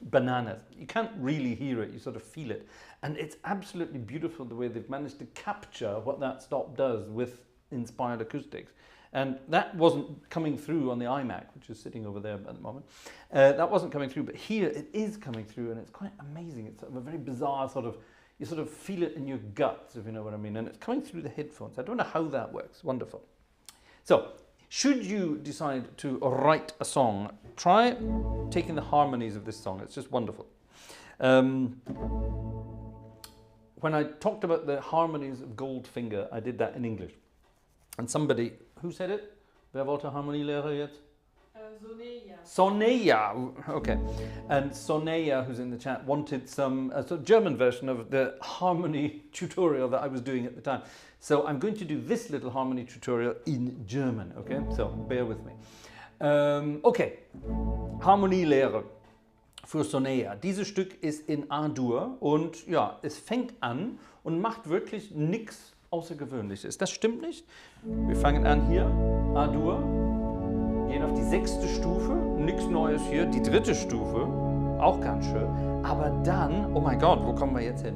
bananas. You can't really hear it, you sort of feel it. And it's absolutely beautiful the way they've managed to capture what that stop does with inspired acoustics. And that wasn't coming through on the iMac, which is sitting over there at the moment. That wasn't coming through, but here it is coming through, and it's quite amazing. It's sort of a very bizarre sort of, you sort of feel it in your guts, if you know what I mean. And it's coming through the headphones. I don't know how that works. Wonderful. So, should you decide to write a song, try taking the harmonies of this song. It's just wonderful. When I talked about the harmonies of Goldfinger, I did that in English. And somebody, who said it? Wer wollte Harmonielehrer jetzt? Soneja. Soneja, okay. And Soneja, who's in the chat, wanted some sort of German version of the harmony tutorial that I was doing at the time. So I'm going to do this little harmony tutorial in German, okay? So bear with me. Okay, Harmonielehre für Soneja. Dieses Stück ist in A-Dur und ja, es fängt an und macht wirklich nichts Außergewöhnliches. Das stimmt nicht. Wir fangen an hier, A-Dur, gehen auf die 6. Stufe, nichts Neues hier, die 3. Stufe, auch ganz schön. Aber dann, oh mein Gott, wo kommen wir jetzt hin?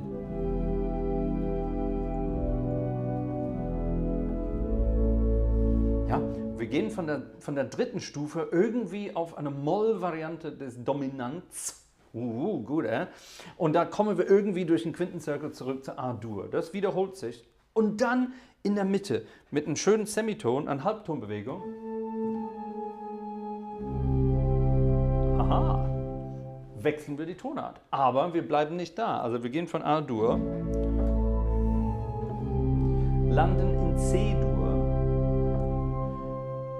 Ja, wir gehen von der 3. Stufe irgendwie auf eine Moll-Variante des Dominants. Gut, Und da kommen wir irgendwie durch den Quintenzirkel zurück zu A-Dur. Das wiederholt sich. Und dann in der Mitte mit einem schönen Semiton, eine Halbtonbewegung. Aha, wechseln wir die Tonart. Aber wir bleiben nicht da. Also wir gehen von A-Dur, landen in C-Dur,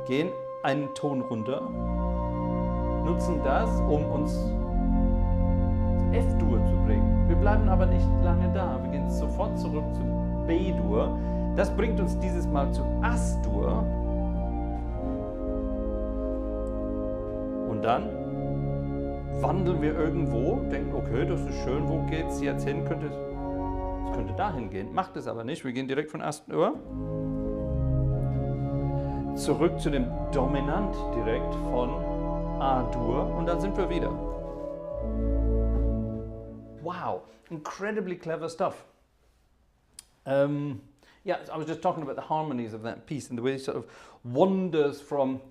gehen einen Ton runter, nutzen das, um uns zu F-Dur zu bringen. Wir bleiben aber nicht lange da. Wir gehen sofort zurück zu B-Dur. Das bringt uns dieses Mal zu As-Dur. Und dann wandeln wir irgendwo, denken, okay, das ist schön, wo geht es jetzt hin? Es könnte dahin gehen, macht es aber nicht. Wir gehen direkt von As-Dur zurück zu dem Dominant direkt von A-Dur und dann sind wir wieder. Wow, incredibly clever stuff. Yeah, I was just talking about the harmonies of that piece and the way it sort of wanders from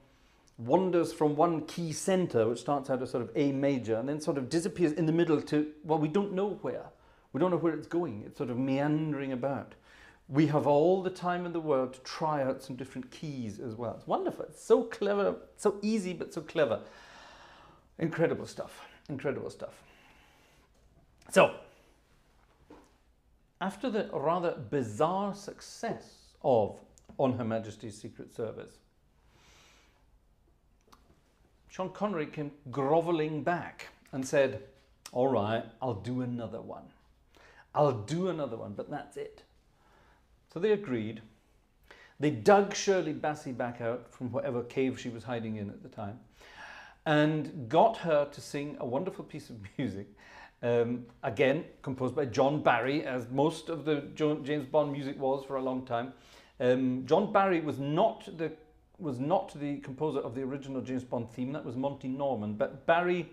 one key center, which starts out as sort of A major, and then sort of disappears in the middle to, well, we don't know where. We don't know where it's going. It's sort of meandering about. We have all the time in the world to try out some different keys as well. It's wonderful. It's so clever, so easy, but so clever. Incredible stuff. Incredible stuff. So, after the rather bizarre success of On Her Majesty's Secret Service, Sean Connery came grovelling back and said, all right, I'll do another one. I'll do another one, but that's it. So they agreed. They dug Shirley Bassey back out from whatever cave she was hiding in at the time and got her to sing a wonderful piece of music. Again, composed by John Barry, as most of the James Bond music was for a long time. John Barry was not the composer of the original James Bond theme. That was Monty Norman, but Barry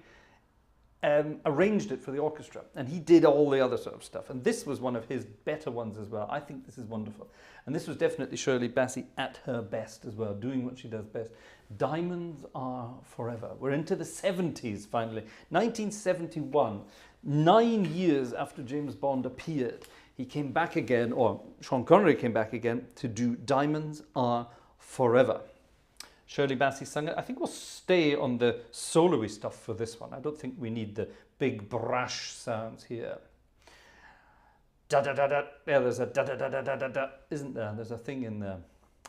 arranged it for the orchestra, and he did all the other sort of stuff. And this was one of his better ones as well. I think this is wonderful. And this was definitely Shirley Bassey at her best as well, doing what she does best. Diamonds Are Forever. We're into the 70s finally. 1971, 9 years after James Bond appeared, he came back again, or Sean Connery came back again, to do Diamonds Are Forever. Shirley Bassey sang it. I think we'll stay on the solo-y stuff for this one. I don't think we need the big brash sounds here. Da da da da. Yeah, there's a da da da da da da da, isn't there? There's a thing in there.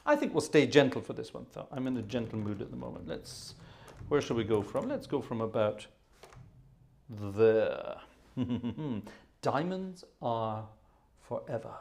I think we'll stay gentle for this one, though. I'm in a gentle mood at the moment. Where shall we go from? Let's go from about there. Diamonds are forever.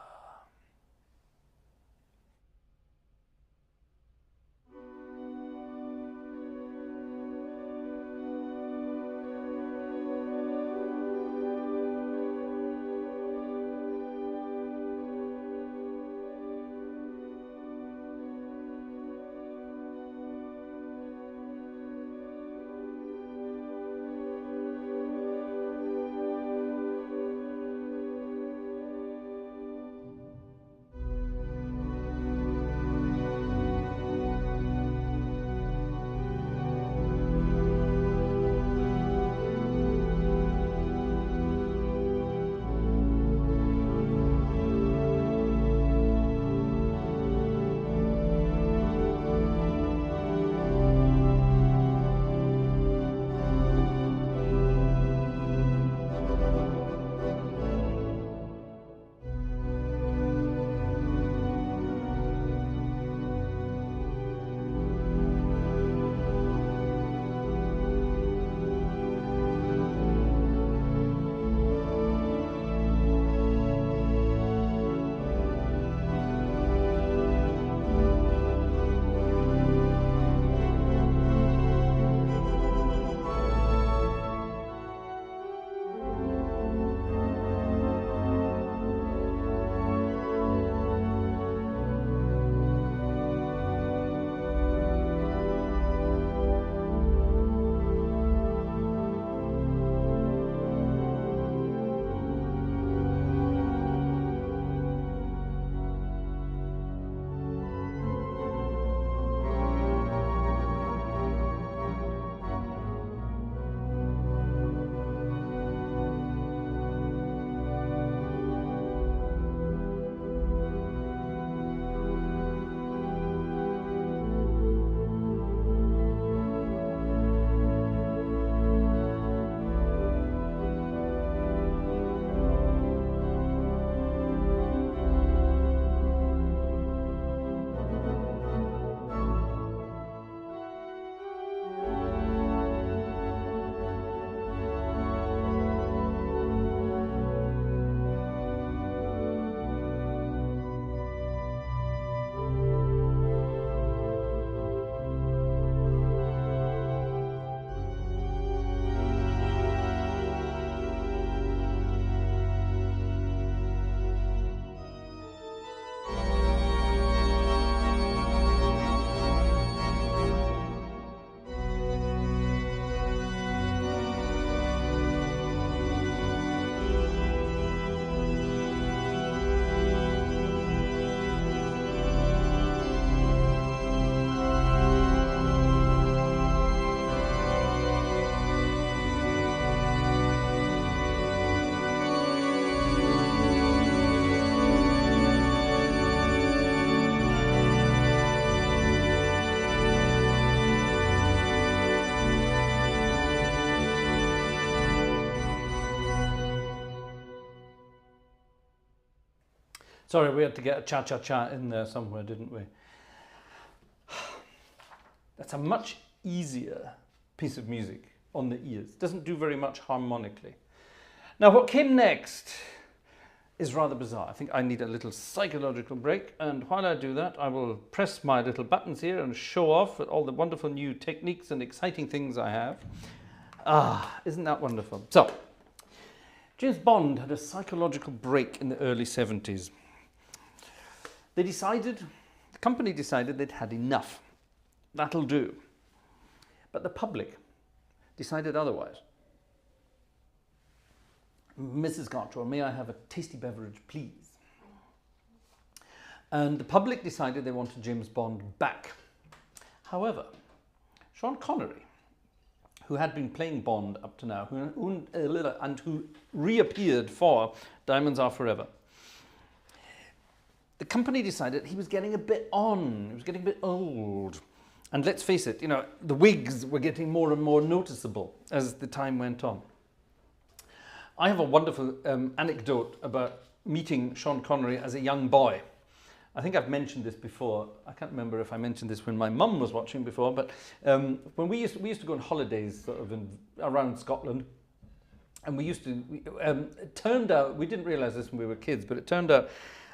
Sorry, we had to get a cha-cha-cha in there somewhere, didn't we? That's a much easier piece of music on the ears. Doesn't do very much harmonically. Now, what came next is rather bizarre. I think I need a little psychological break, and while I do that, I will press my little buttons here and show off all the wonderful new techniques and exciting things I have. Ah, isn't that wonderful? So, James Bond had a psychological break in the early 70s. The company decided they'd had enough. That'll do. But the public decided otherwise. Mrs. Gartshore, may I have a tasty beverage, please? And the public decided they wanted James Bond back. However, Sean Connery, who had been playing Bond up to now, and who reappeared for Diamonds Are Forever, the company decided he was getting a bit on. He was getting a bit old. And let's face it, the wigs were getting more and more noticeable as the time went on. I have a wonderful anecdote about meeting Sean Connery as a young boy. I think I've mentioned this before. I can't remember if I mentioned this when my mum was watching before, but when we used to go on holidays sort of around Scotland, and it turned out, we didn't realise this when we were kids, but it turned out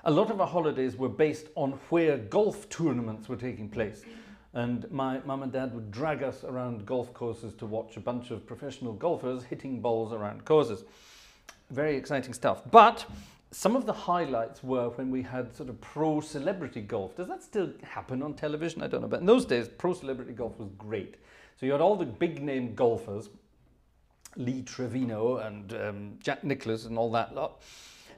a lot of our holidays were based on where golf tournaments were taking place. And my mum and dad would drag us around golf courses to watch a bunch of professional golfers hitting balls around courses. Very exciting stuff. But some of the highlights were when we had sort of pro-celebrity golf. Does that still happen on television? I don't know. But in those days, pro-celebrity golf was great. So you had all the big-name golfers, Lee Trevino and Jack Nicklaus and all that lot.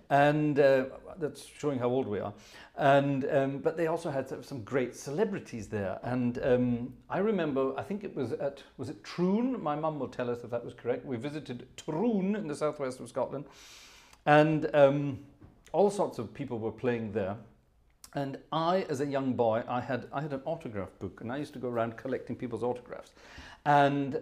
And that's showing how old we are. And but they also had some great celebrities there. And I remember, I think it was it Troon? My mum will tell us if that was correct. We visited Troon in the southwest of Scotland. And all sorts of people were playing there. And I, as a young boy, I had an autograph book, and I used to go around collecting people's autographs. And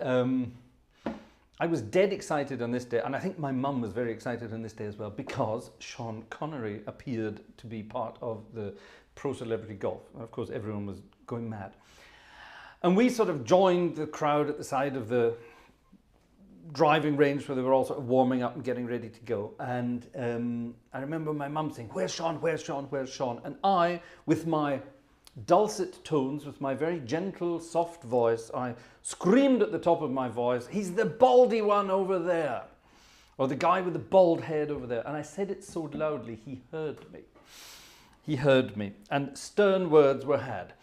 I was dead excited on this day, and I think my mum was very excited on this day as well, because Sean Connery appeared to be part of the pro-celebrity golf. And of course, everyone was going mad. And we sort of joined the crowd at the side of the driving range where they were all sort of warming up and getting ready to go. And I remember my mum saying, "Where's Sean? Where's Sean? Where's Sean?" And I, with my dulcet tones, with my very gentle, soft voice, I screamed at the top of my voice, "He's the baldy one over there," or "the guy with the bald head over there." And I said it so loudly, he heard me. He heard me, and stern words were had.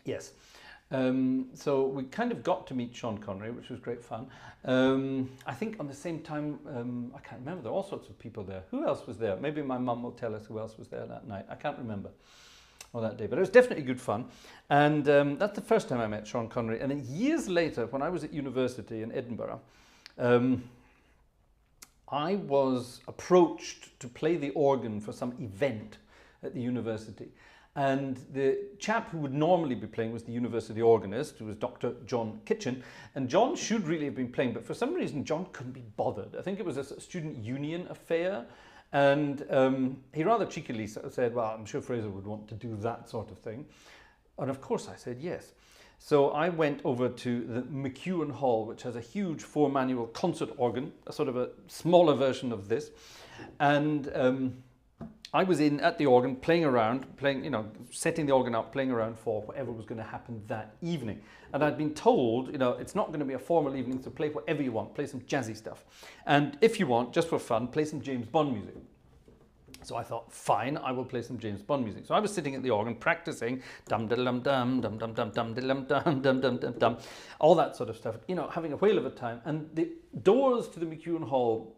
Yes. So we kind of got to meet Sean Connery, which was great fun. I think on the same time, I can't remember, there were all sorts of people there. Who else was there? Maybe my mum will tell us who else was there that night. I can't remember, or that day, but it was definitely good fun. And that's the first time I met Sean Connery. And then years later, when I was at university in Edinburgh, I was approached to play the organ for some event at the university. And the chap who would normally be playing was the university organist, who was Dr. John Kitchen. And John should really have been playing, but for some reason, John couldn't be bothered. I think it was a student union affair. And he rather cheekily said, "Well, I'm sure Fraser would want to do that sort of thing." And of course I said yes. So I went over to the McEwan Hall, which has a huge 4-manual concert organ, a sort of a smaller version of this. And I was in at the organ, playing around, setting the organ up, playing around for whatever was going to happen that evening. And I'd been told, it's not going to be a formal evening, so play whatever you want, play some jazzy stuff. And if you want, just for fun, play some James Bond music. So I thought, fine, I will play some James Bond music. So I was sitting at the organ practicing dum dum dum dum dum dum dum dum dum dum dum dum dum, all that sort of stuff, having a whale of a time. And the doors to the McEwan Hall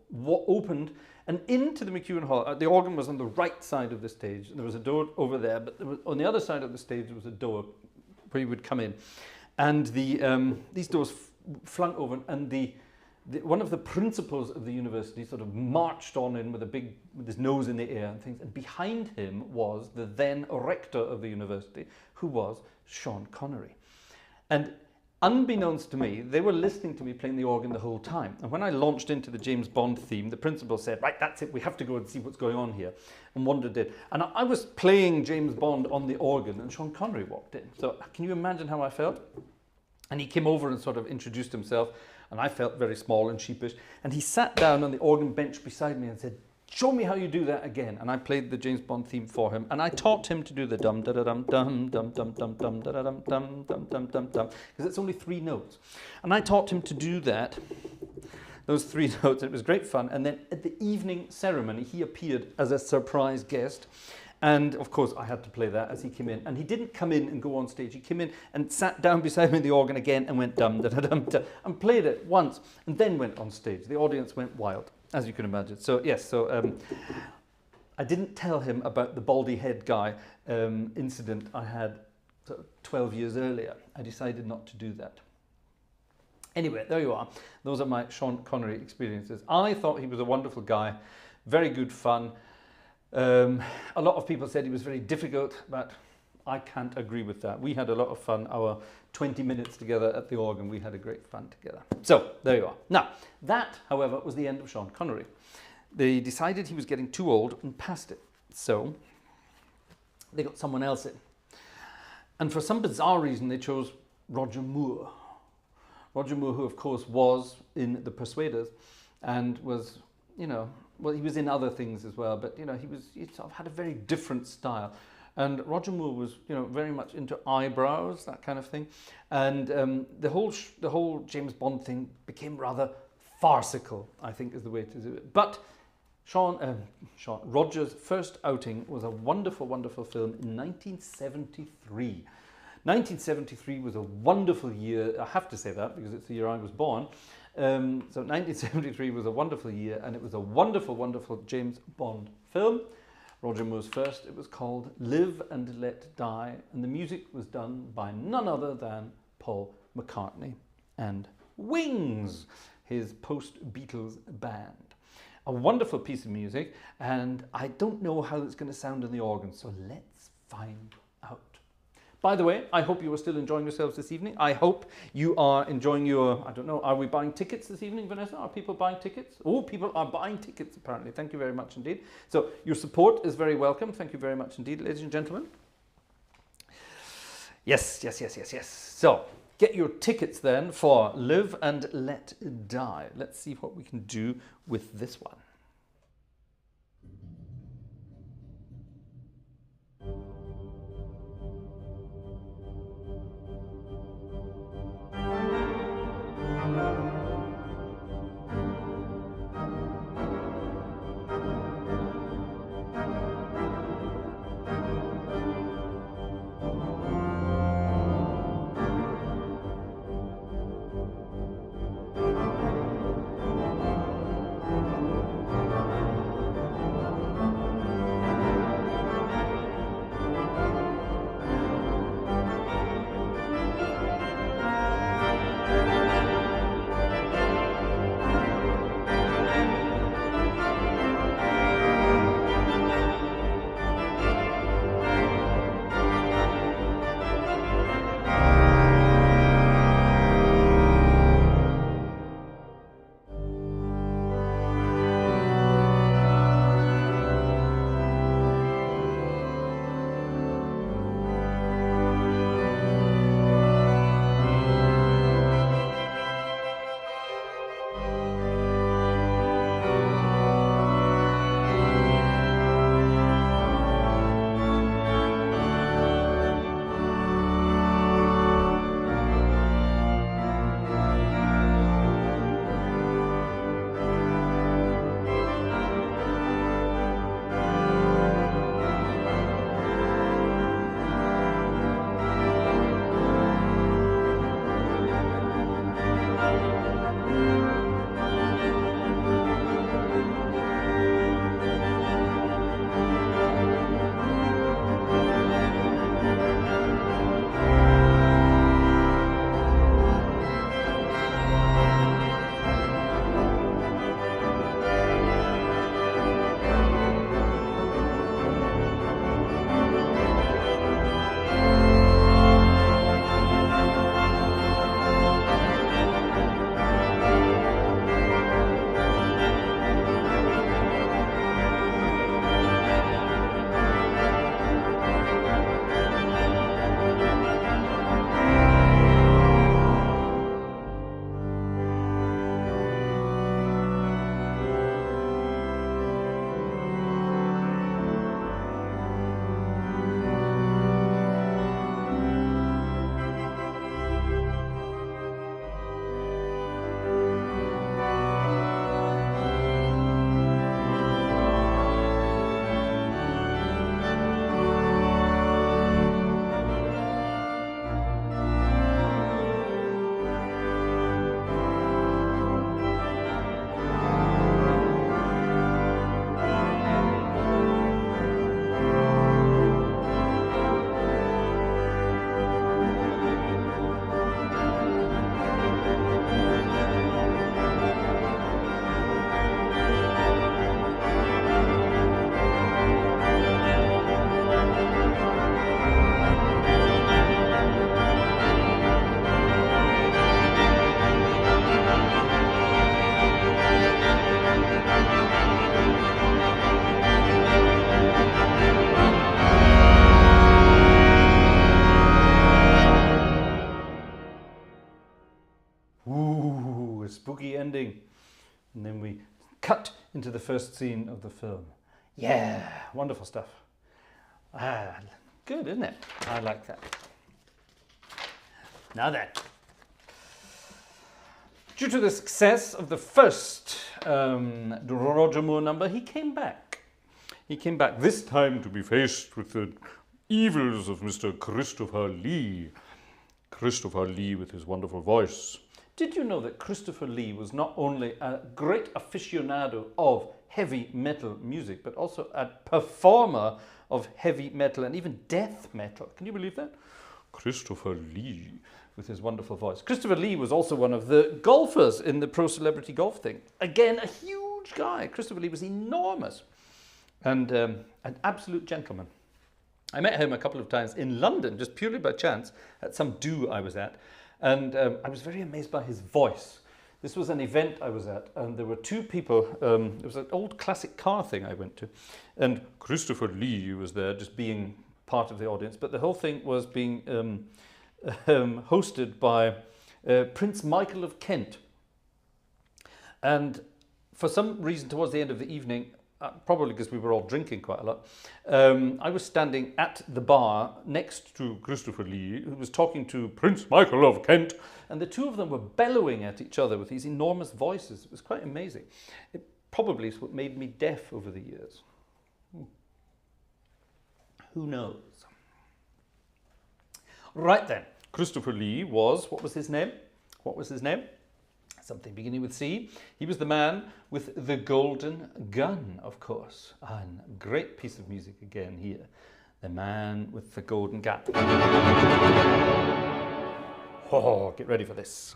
opened, and into the McEwan Hall, the organ was on the right side of the stage, and there was a door over there, but on the other side of the stage there was a door where you would come in. And these doors flung open, and one of the principals of the university sort of marched on in with his nose in the air and things, and behind him was the then rector of the university, who was Sean Connery. And unbeknownst to me, they were listening to me playing the organ the whole time. And when I launched into the James Bond theme, the principal said, "Right, that's it, we have to go and see what's going on here." And Wanda did. And I was playing James Bond on the organ, and Sean Connery walked in. So can you imagine how I felt? And he came over and sort of introduced himself, and I felt very small and sheepish. And he sat down on the organ bench beside me and said, "Show me how you do that again." And I played the James Bond theme for him, and I taught him to do the dum da da dum dum dum dum dum dum da da dum dum dum dum dum dum, because it's only 3 notes. And I taught him to do that, those 3 notes. It was great fun. And then at the evening ceremony, he appeared as a surprise guest. And of course, I had to play that as he came in. And he didn't come in and go on stage. He came in and sat down beside me in the organ again and went dum da da dum da, and played it once, and then went on stage. The audience went wild, as you can imagine. So yes, I didn't tell him about the baldy head guy incident I had 12 years earlier. I decided not to do that. Anyway, there you are. Those are my Sean Connery experiences. I thought he was a wonderful guy, very good fun. A lot of people said he was very difficult, but I can't agree with that. We had a lot of fun. Our 20 minutes together at the organ, we had a great fun together. So there you are. Now, that, however, was the end of Sean Connery. They decided he was getting too old and passed it. So they got someone else in. And for some bizarre reason, they chose Roger Moore. Roger Moore, who of course was in The Persuaders and was, you know, well, he was in other things as well, but, you know, he sort of had a very different style. And Roger Moore was, you know, very much into eyebrows, that kind of thing. And the whole James Bond thing became rather farcical, I think is the way to do it. But Roger's first outing was a wonderful, wonderful film in 1973. 1973 was a wonderful year. I have to say that because it's the year I was born. So 1973 was a wonderful year, and it was a wonderful, wonderful James Bond film. Roger Moore's first. It was called Live and Let Die, and the music was done by none other than Paul McCartney and Wings, his post-Beatles band. A wonderful piece of music, and I don't know how it's going to sound in the organ, so let's find out. By the way, I hope you are still enjoying yourselves this evening. I hope you are enjoying your, I don't know, are we buying tickets this evening, Vanessa? Are people buying tickets? Oh, people are buying tickets, apparently. Thank you very much indeed. So your support is very welcome. Thank you very much indeed, ladies and gentlemen. Yes. So get your tickets then for Live and Let Die. Let's see what we can do with this one. Ooh, a spooky ending. And then we cut into the first scene of the film. Yeah, wonderful stuff. Good, isn't it? I like that. Now then, due to the success of the first Roger Moore number, he came back. He came back, this time to be faced with the evils of Mr. Christopher Lee. Christopher Lee with his wonderful voice. Did you know that Christopher Lee was not only a great aficionado of heavy metal music, but also a performer of heavy metal and even death metal? Can you believe that? Christopher Lee with his wonderful voice. Christopher Lee was also one of the golfers in the pro celebrity golf thing. Again, a huge guy. Christopher Lee was enormous and an absolute gentleman. I met him a couple of times in London, just purely by chance, at some do I was at. And I was very amazed by his voice. This was an event I was at, and there were two people. It was an old classic car thing I went to. And Christopher Lee was there, just being part of the audience. But the whole thing was being hosted by Prince Michael of Kent. And for some reason, towards the end of the evening, probably because we were all drinking quite a lot, I was standing at the bar next to Christopher Lee, who was talking to Prince Michael of Kent, and the two of them were bellowing at each other with these enormous voices. It was quite amazing. It probably is what made me deaf over the years. Who knows? Right then, Christopher Lee was, what was his name? What was his name? Something beginning with C. He was the man with the golden gun, of course. And a great piece of music again here. The man with the golden gun. Oh, get ready for this.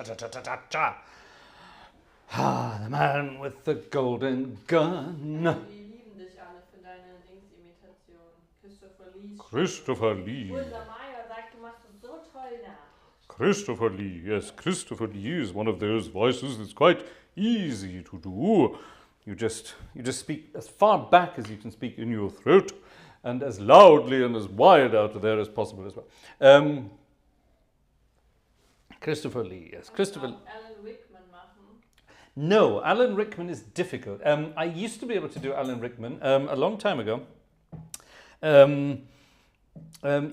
Cha-cha-cha-cha-cha. Ah, the man with the golden gun. Wir lieben dich alle für deine Dings-Imitation. Christopher Lee. Christopher Lee. Unser Mario sagt, du machst es so toll nach. Christopher Lee, yes, Christopher Lee is one of those voices that's quite easy to do. You just speak as far back as you can speak in your throat, and as loudly and as wide out there as possible as well. Christopher Lee, yes, Christopher. Alan Rickman machen. No, Alan Rickman is difficult. I used to be able to do Alan Rickman a long time ago. You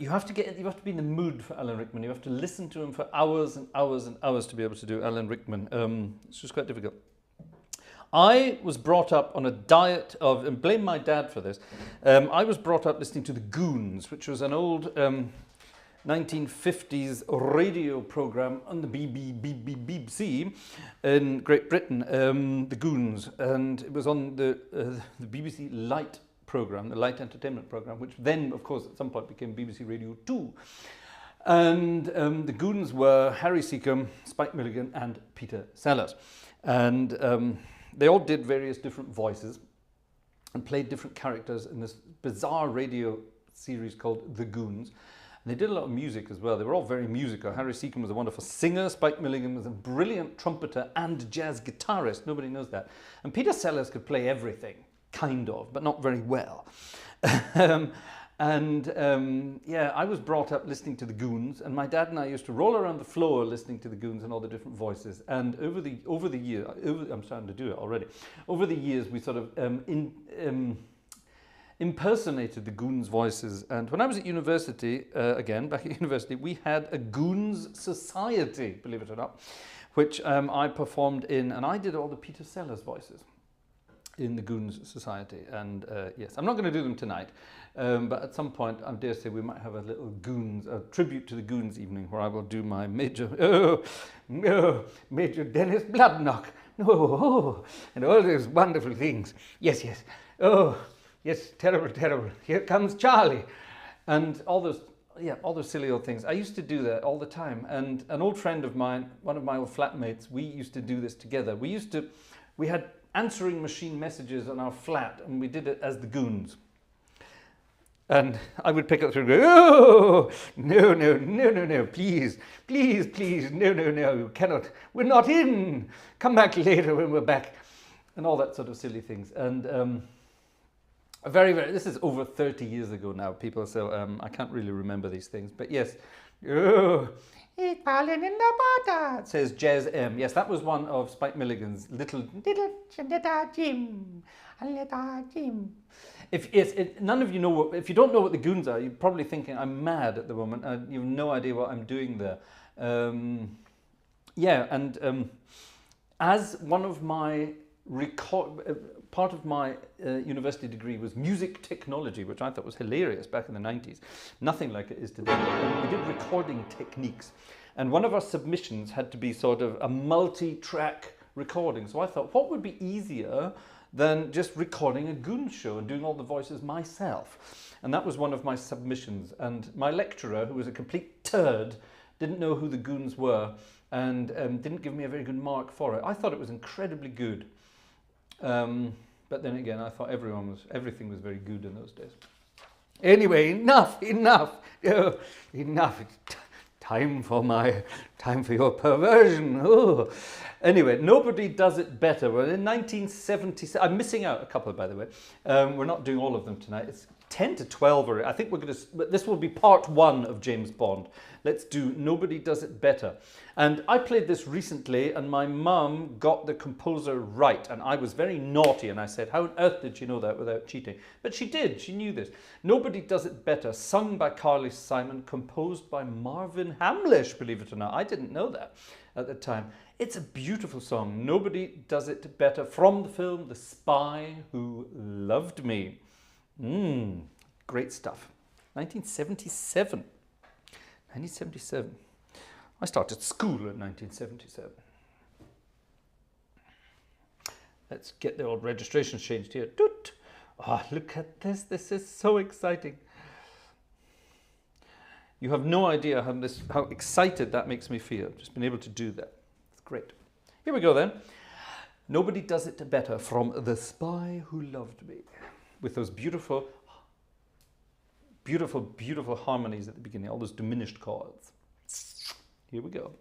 have to be in the mood for Alan Rickman. You have to listen to him for hours and hours and hours to be able to do Alan Rickman. It's just quite difficult. I was brought up on a diet of, and blame my dad for this, I was brought up listening to The Goons, which was an old 1950s radio program on the BBC in Great Britain, The Goons, and it was on the BBC Light program, the Light Entertainment program, which then, of course, at some point became BBC Radio 2. And the Goons were Harry Seacombe, Spike Milligan, and Peter Sellers. And they all did various different voices and played different characters in this bizarre radio series called The Goons. And they did a lot of music as well. They were all very musical. Harry Seacombe was a wonderful singer. Spike Milligan was a brilliant trumpeter and jazz guitarist. Nobody knows that. And Peter Sellers could play everything, kind of, but not very well. Yeah, I was brought up listening to The Goons, and my dad and I used to roll around the floor listening to The Goons and all the different voices. And over the year, I'm starting to do it already. Over the years, we sort of impersonated the Goons' voices. And when I was at university, again, back at university, we had a Goons Society, believe it or not, which I performed in, and I did all the Peter Sellers voices in the Goons Society. And yes, I'm not going to do them tonight, but at some point, I dare say we might have a little Goons, a tribute to the Goons evening, where I will do my Major Dennis Bloodknock, and all those wonderful things. Yes, yes, terrible, terrible. Here comes Charlie, and all those silly old things. I used to do that all the time. And an old friend of mine, one of my old flatmates, we used to do this together. We had answering machine messages on our flat, and we did it as the Goons. And I would pick up the phone and go, oh, no, please, no, you cannot, we're not in. Come back later when we're back. And all that sort of silly things. And this is over 30 years ago now, people, so I can't really remember these things. But yes, it's falling in the butter, says Jazz M. Yes, that was one of Spike Milligan's little Jim. None of you know if you don't know what the Goons are, you're probably thinking I'm mad at the moment. You have no idea what I'm doing there. As one of my part of my university degree was music technology, which I thought was hilarious back in the 90s. Nothing like it is today. We did recording techniques. And one of our submissions had to be sort of a multi-track recording. So I thought, what would be easier than just recording a Goons show and doing all the voices myself? And that was one of my submissions. And my lecturer, who was a complete turd, didn't know who the Goons were and didn't give me a very good mark for it. I thought it was incredibly good. But then again, I thought everything was very good in those days. Anyway, enough. Oh, enough. It's time for your perversion. Oh. Anyway, Nobody Does It Better. Well, in 1977, I'm missing out a couple, by the way. We're not doing all of them tonight. It's 10 to 12, or I think this will be part 1 of James Bond. Let's do Nobody Does It Better. And I played this recently, and my mum got the composer right, and I was very naughty, and I said, how on earth did she know that without cheating? But she did, she knew this. Nobody Does It Better, sung by Carly Simon, composed by Marvin Hamlish, believe it or not. I didn't know that at the time. It's a beautiful song, Nobody Does It Better, from the film The Spy Who Loved Me. Great stuff. 1977. 1977. I started school in 1977. Let's get the old registrations changed here. Doot. Oh, look at this. This is so exciting. You have no idea how excited that makes me feel. Just been able to do that. Great. Here we go then. Nobody Does It Better from The Spy Who Loved Me, with those beautiful, beautiful, beautiful harmonies at the beginning, all those diminished chords. Here we go.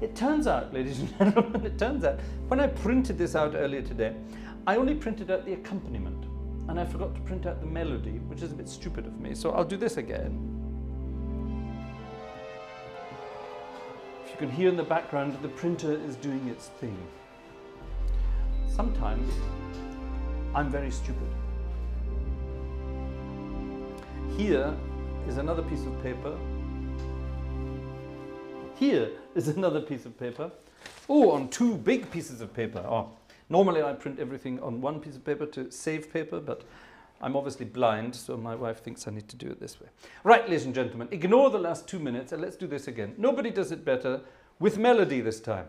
It turns out, ladies and gentlemen, it turns out, when I printed this out earlier today, I only printed out the accompaniment, and I forgot to print out the melody, which is a bit stupid of me, so I'll do this again. If you can hear in the background, the printer is doing its thing. Sometimes, I'm very stupid. Here is another piece of paper. Here is another piece of paper. Oh, on two big pieces of paper. Oh, normally I print everything on one piece of paper to save paper, but I'm obviously blind, so my wife thinks I need to do it this way. Right, ladies and gentlemen, ignore the last 2 minutes and let's do this again. Nobody Does It Better, with melody this time.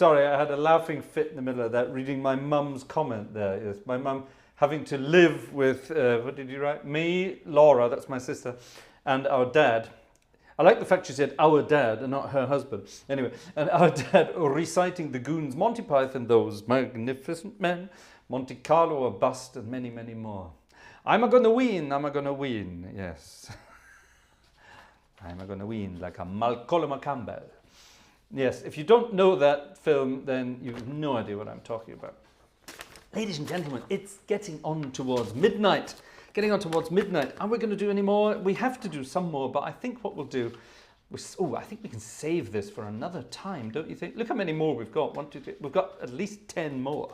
Sorry, I had a laughing fit in the middle of that, reading my mum's comment there. Yes, my mum having to live with, what did you write? Me, Laura, that's my sister, and our dad. I like the fact she said our dad and not her husband. Anyway, and our dad reciting the goons, Monty Python, those magnificent men, Monte Carlo, a bust, and many, many more. I'm a-gonna win, I'm a-gonna win, yes. I'm a-gonna win like a Malcolm Campbell. Yes, if you don't know that film, then you have no idea what I'm talking about. Ladies and gentlemen, it's getting on towards midnight. Getting on towards midnight. Are we going to do any more? We have to do some more, but I think what we'll do... I think we can save this for another time, don't you think? Look how many more we've got. 1, 2, 3. We've got at least 10 more.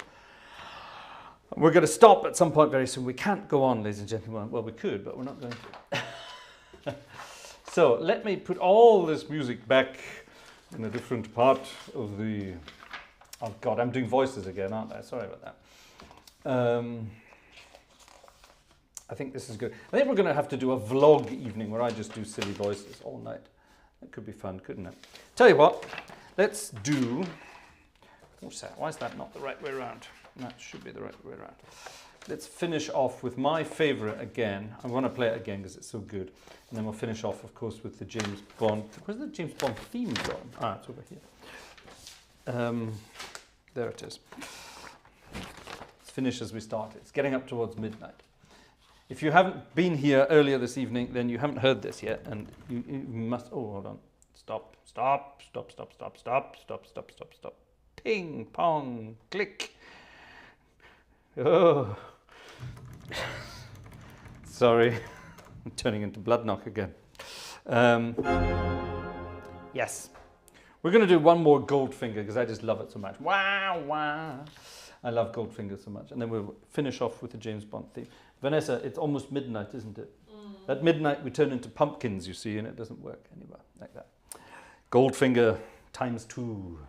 We're going to stop at some point very soon. We can't go on, ladies and gentlemen. Well, we could, but we're not going to. So let me put all this music back in a different part of the... Oh, God, I'm doing voices again, aren't I? Sorry about that. I think this is good. I think we're going to have to do a vlog evening where I just do silly voices all night. That could be fun, couldn't it? Tell you what, let's do... What's that? Why is that not the right way around? That should be the right way around. Let's finish off with my favourite again. I want to play it again because it's so good. And then we'll finish off, of course, with the James Bond... Where's the James Bond theme gone? Ah, it's over here. There it is. Let's finish as we started. It's getting up towards midnight. If you haven't been here earlier this evening, then you haven't heard this yet, and you must... Oh, hold on. Stop, stop, stop, stop, stop, stop, stop, stop, stop, stop. Ping, pong, click. Oh. Sorry. I'm turning into Bloodknock again. Yes. We're going to do one more Goldfinger, because I just love it so much. Wow, wow. I love Goldfinger so much. And then we'll finish off with the James Bond theme. Vanessa, it's almost midnight, isn't it? Mm. At midnight we turn into pumpkins, you see, and it doesn't work anywhere like that. Goldfinger times 2.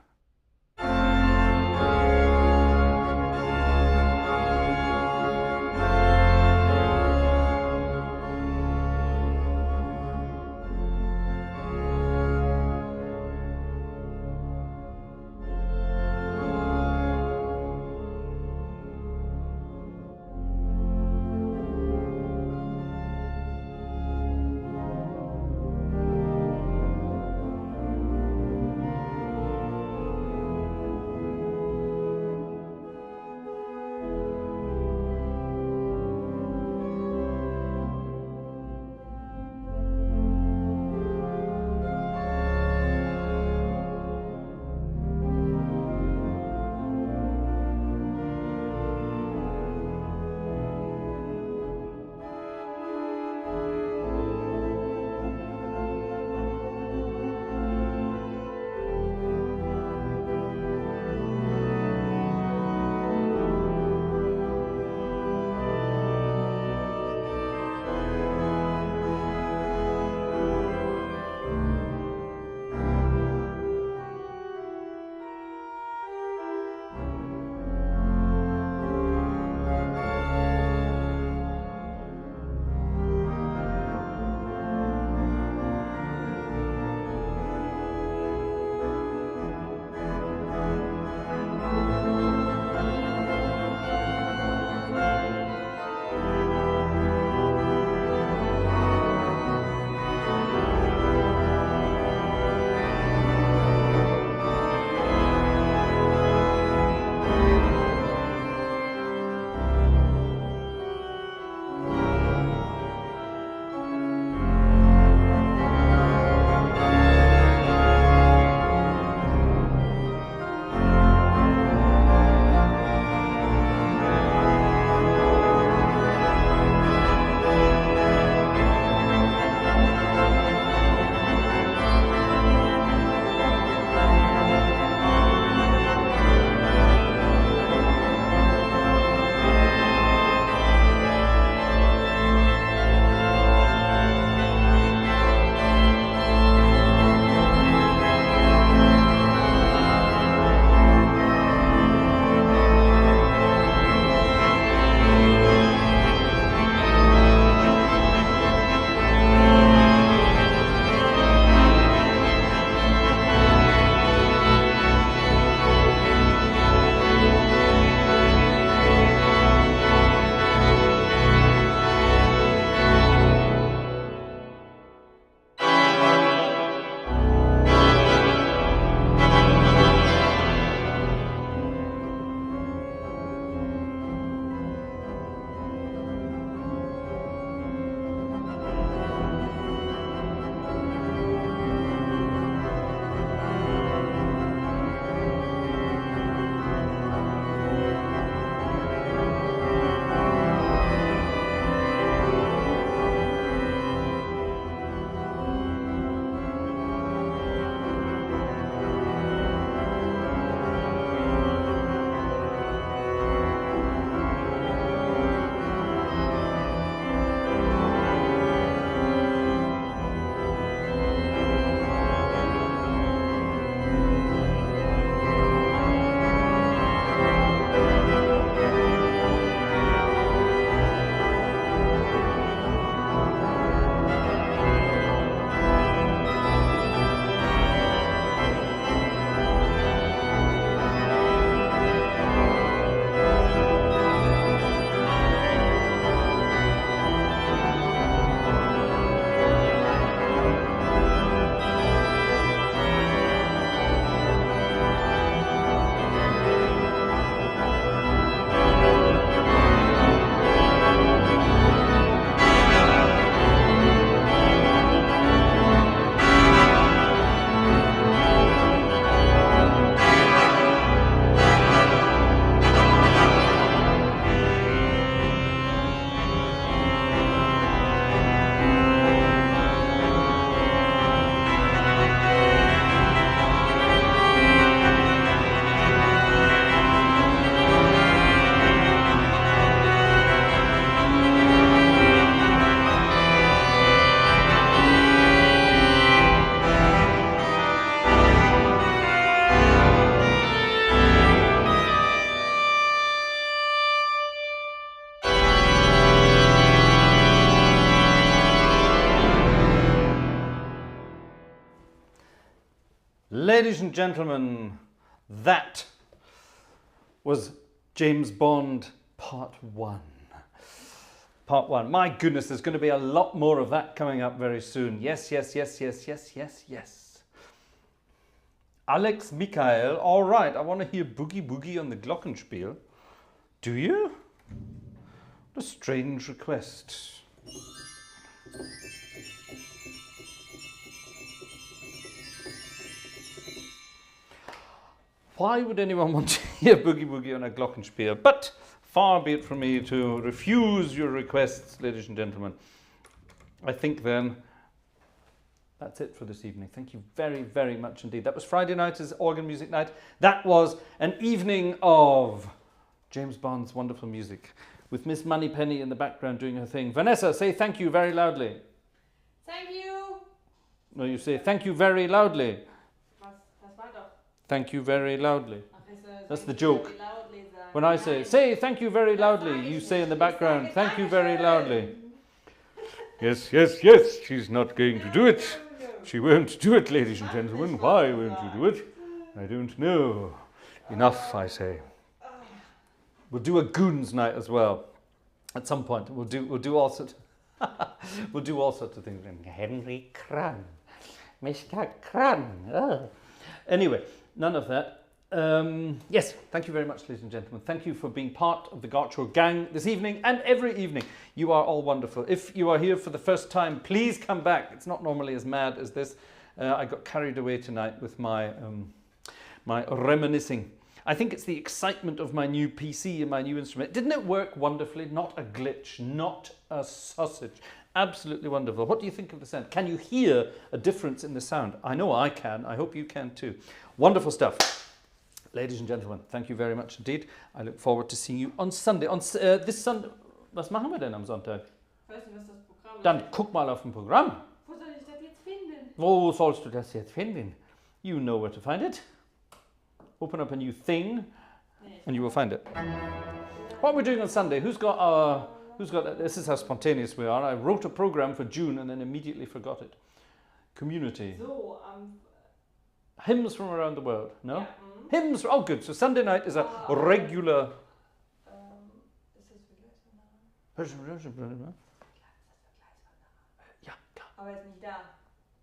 Ladies and gentlemen, that was James Bond Part 1. Part 1. My goodness, there's going to be a lot more of that coming up very soon. Yes, yes, yes, yes, yes, yes, yes. Alex Michael, all right, I want to hear Boogie Boogie on the Glockenspiel. Do you? What a strange request. Why would anyone want to hear Boogie Boogie on a Glockenspiel? But far be it from me to refuse your requests, ladies and gentlemen. I think then that's it for this evening. Thank you very, very much indeed. That was Friday night as organ music night. That was an evening of James Bond's wonderful music with Miss Moneypenny in the background doing her thing. Vanessa, say thank you very loudly. Thank you. No, you say thank you very loudly. Was war doch? Thank you very loudly. Ach, ist, That's the thank joke. you very loudly sagen. When I say thank you very loudly, you say in the background, thank you very loudly. Yes, yes, yes, she's not going to do it. She won't do it, ladies and gentlemen. Why won't you do it? I don't know. Enough, I say. We'll do a goons night as well. At some point, we'll do all sorts. We'll do all sorts of things. Henry Kran, Mr. Kran. Oh. Anyway, none of that. Yes, thank you very much, ladies and gentlemen. Thank you for being part of the Gartshore gang this evening and every evening. You are all wonderful. If you are here for the first time, please come back. It's not normally as mad as this. I got carried away tonight with my my reminiscing. I think it's the excitement of my new PC and my new instrument. Didn't it work wonderfully? Not a glitch, not a sausage. Absolutely wonderful. What do you think of the sound? Can you hear a difference in the sound? I know I can. I hope you can too. Wonderful stuff. Ladies and gentlemen, thank you very much indeed. I look forward to seeing you on Sunday. On this Sunday, was machen wir denn am Sonntag? Ich weiß nicht, was das Programm Dann ist. guck mal auf dem Programm. Wo soll ich das jetzt finden? Wo sollst du das jetzt finden? You know where to find it. Open up a new thing and you will find it. What are we doing on Sunday? Who's got this is how spontaneous we are. I wrote a program for June and then immediately forgot it. Community. So, Hymns from around the world, no? ja, Hymns, oh good. So Sunday night is a regular... Ist das für Gleiswanderer? Ja, klar. Aber er ist nicht da.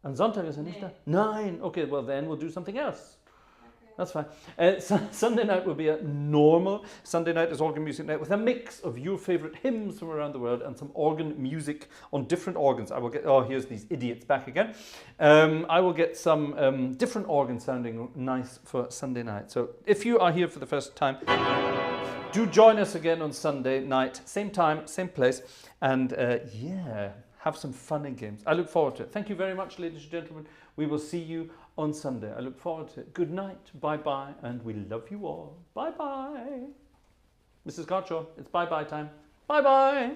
Am Sonntag ist er nicht Nee. da? Nein. Okay, well then we'll do something else. Okay. That's fine. Sunday night will be a normal Sunday night is organ music night with a mix of your favourite hymns from around the world and some organ music on different organs. I will get, oh, here's these idiots back again. I will get some different organs sounding nice for Sunday night. So if you are here for the first time, do join us again on Sunday night, same time, same place, and yeah, have some fun and games. I look forward to it. Thank you very much, ladies and gentlemen. We will see you on Sunday. I look forward to it. Good night, bye-bye, and we love you all. Bye-bye. Mrs. Gartshore, it's bye-bye time. Bye-bye.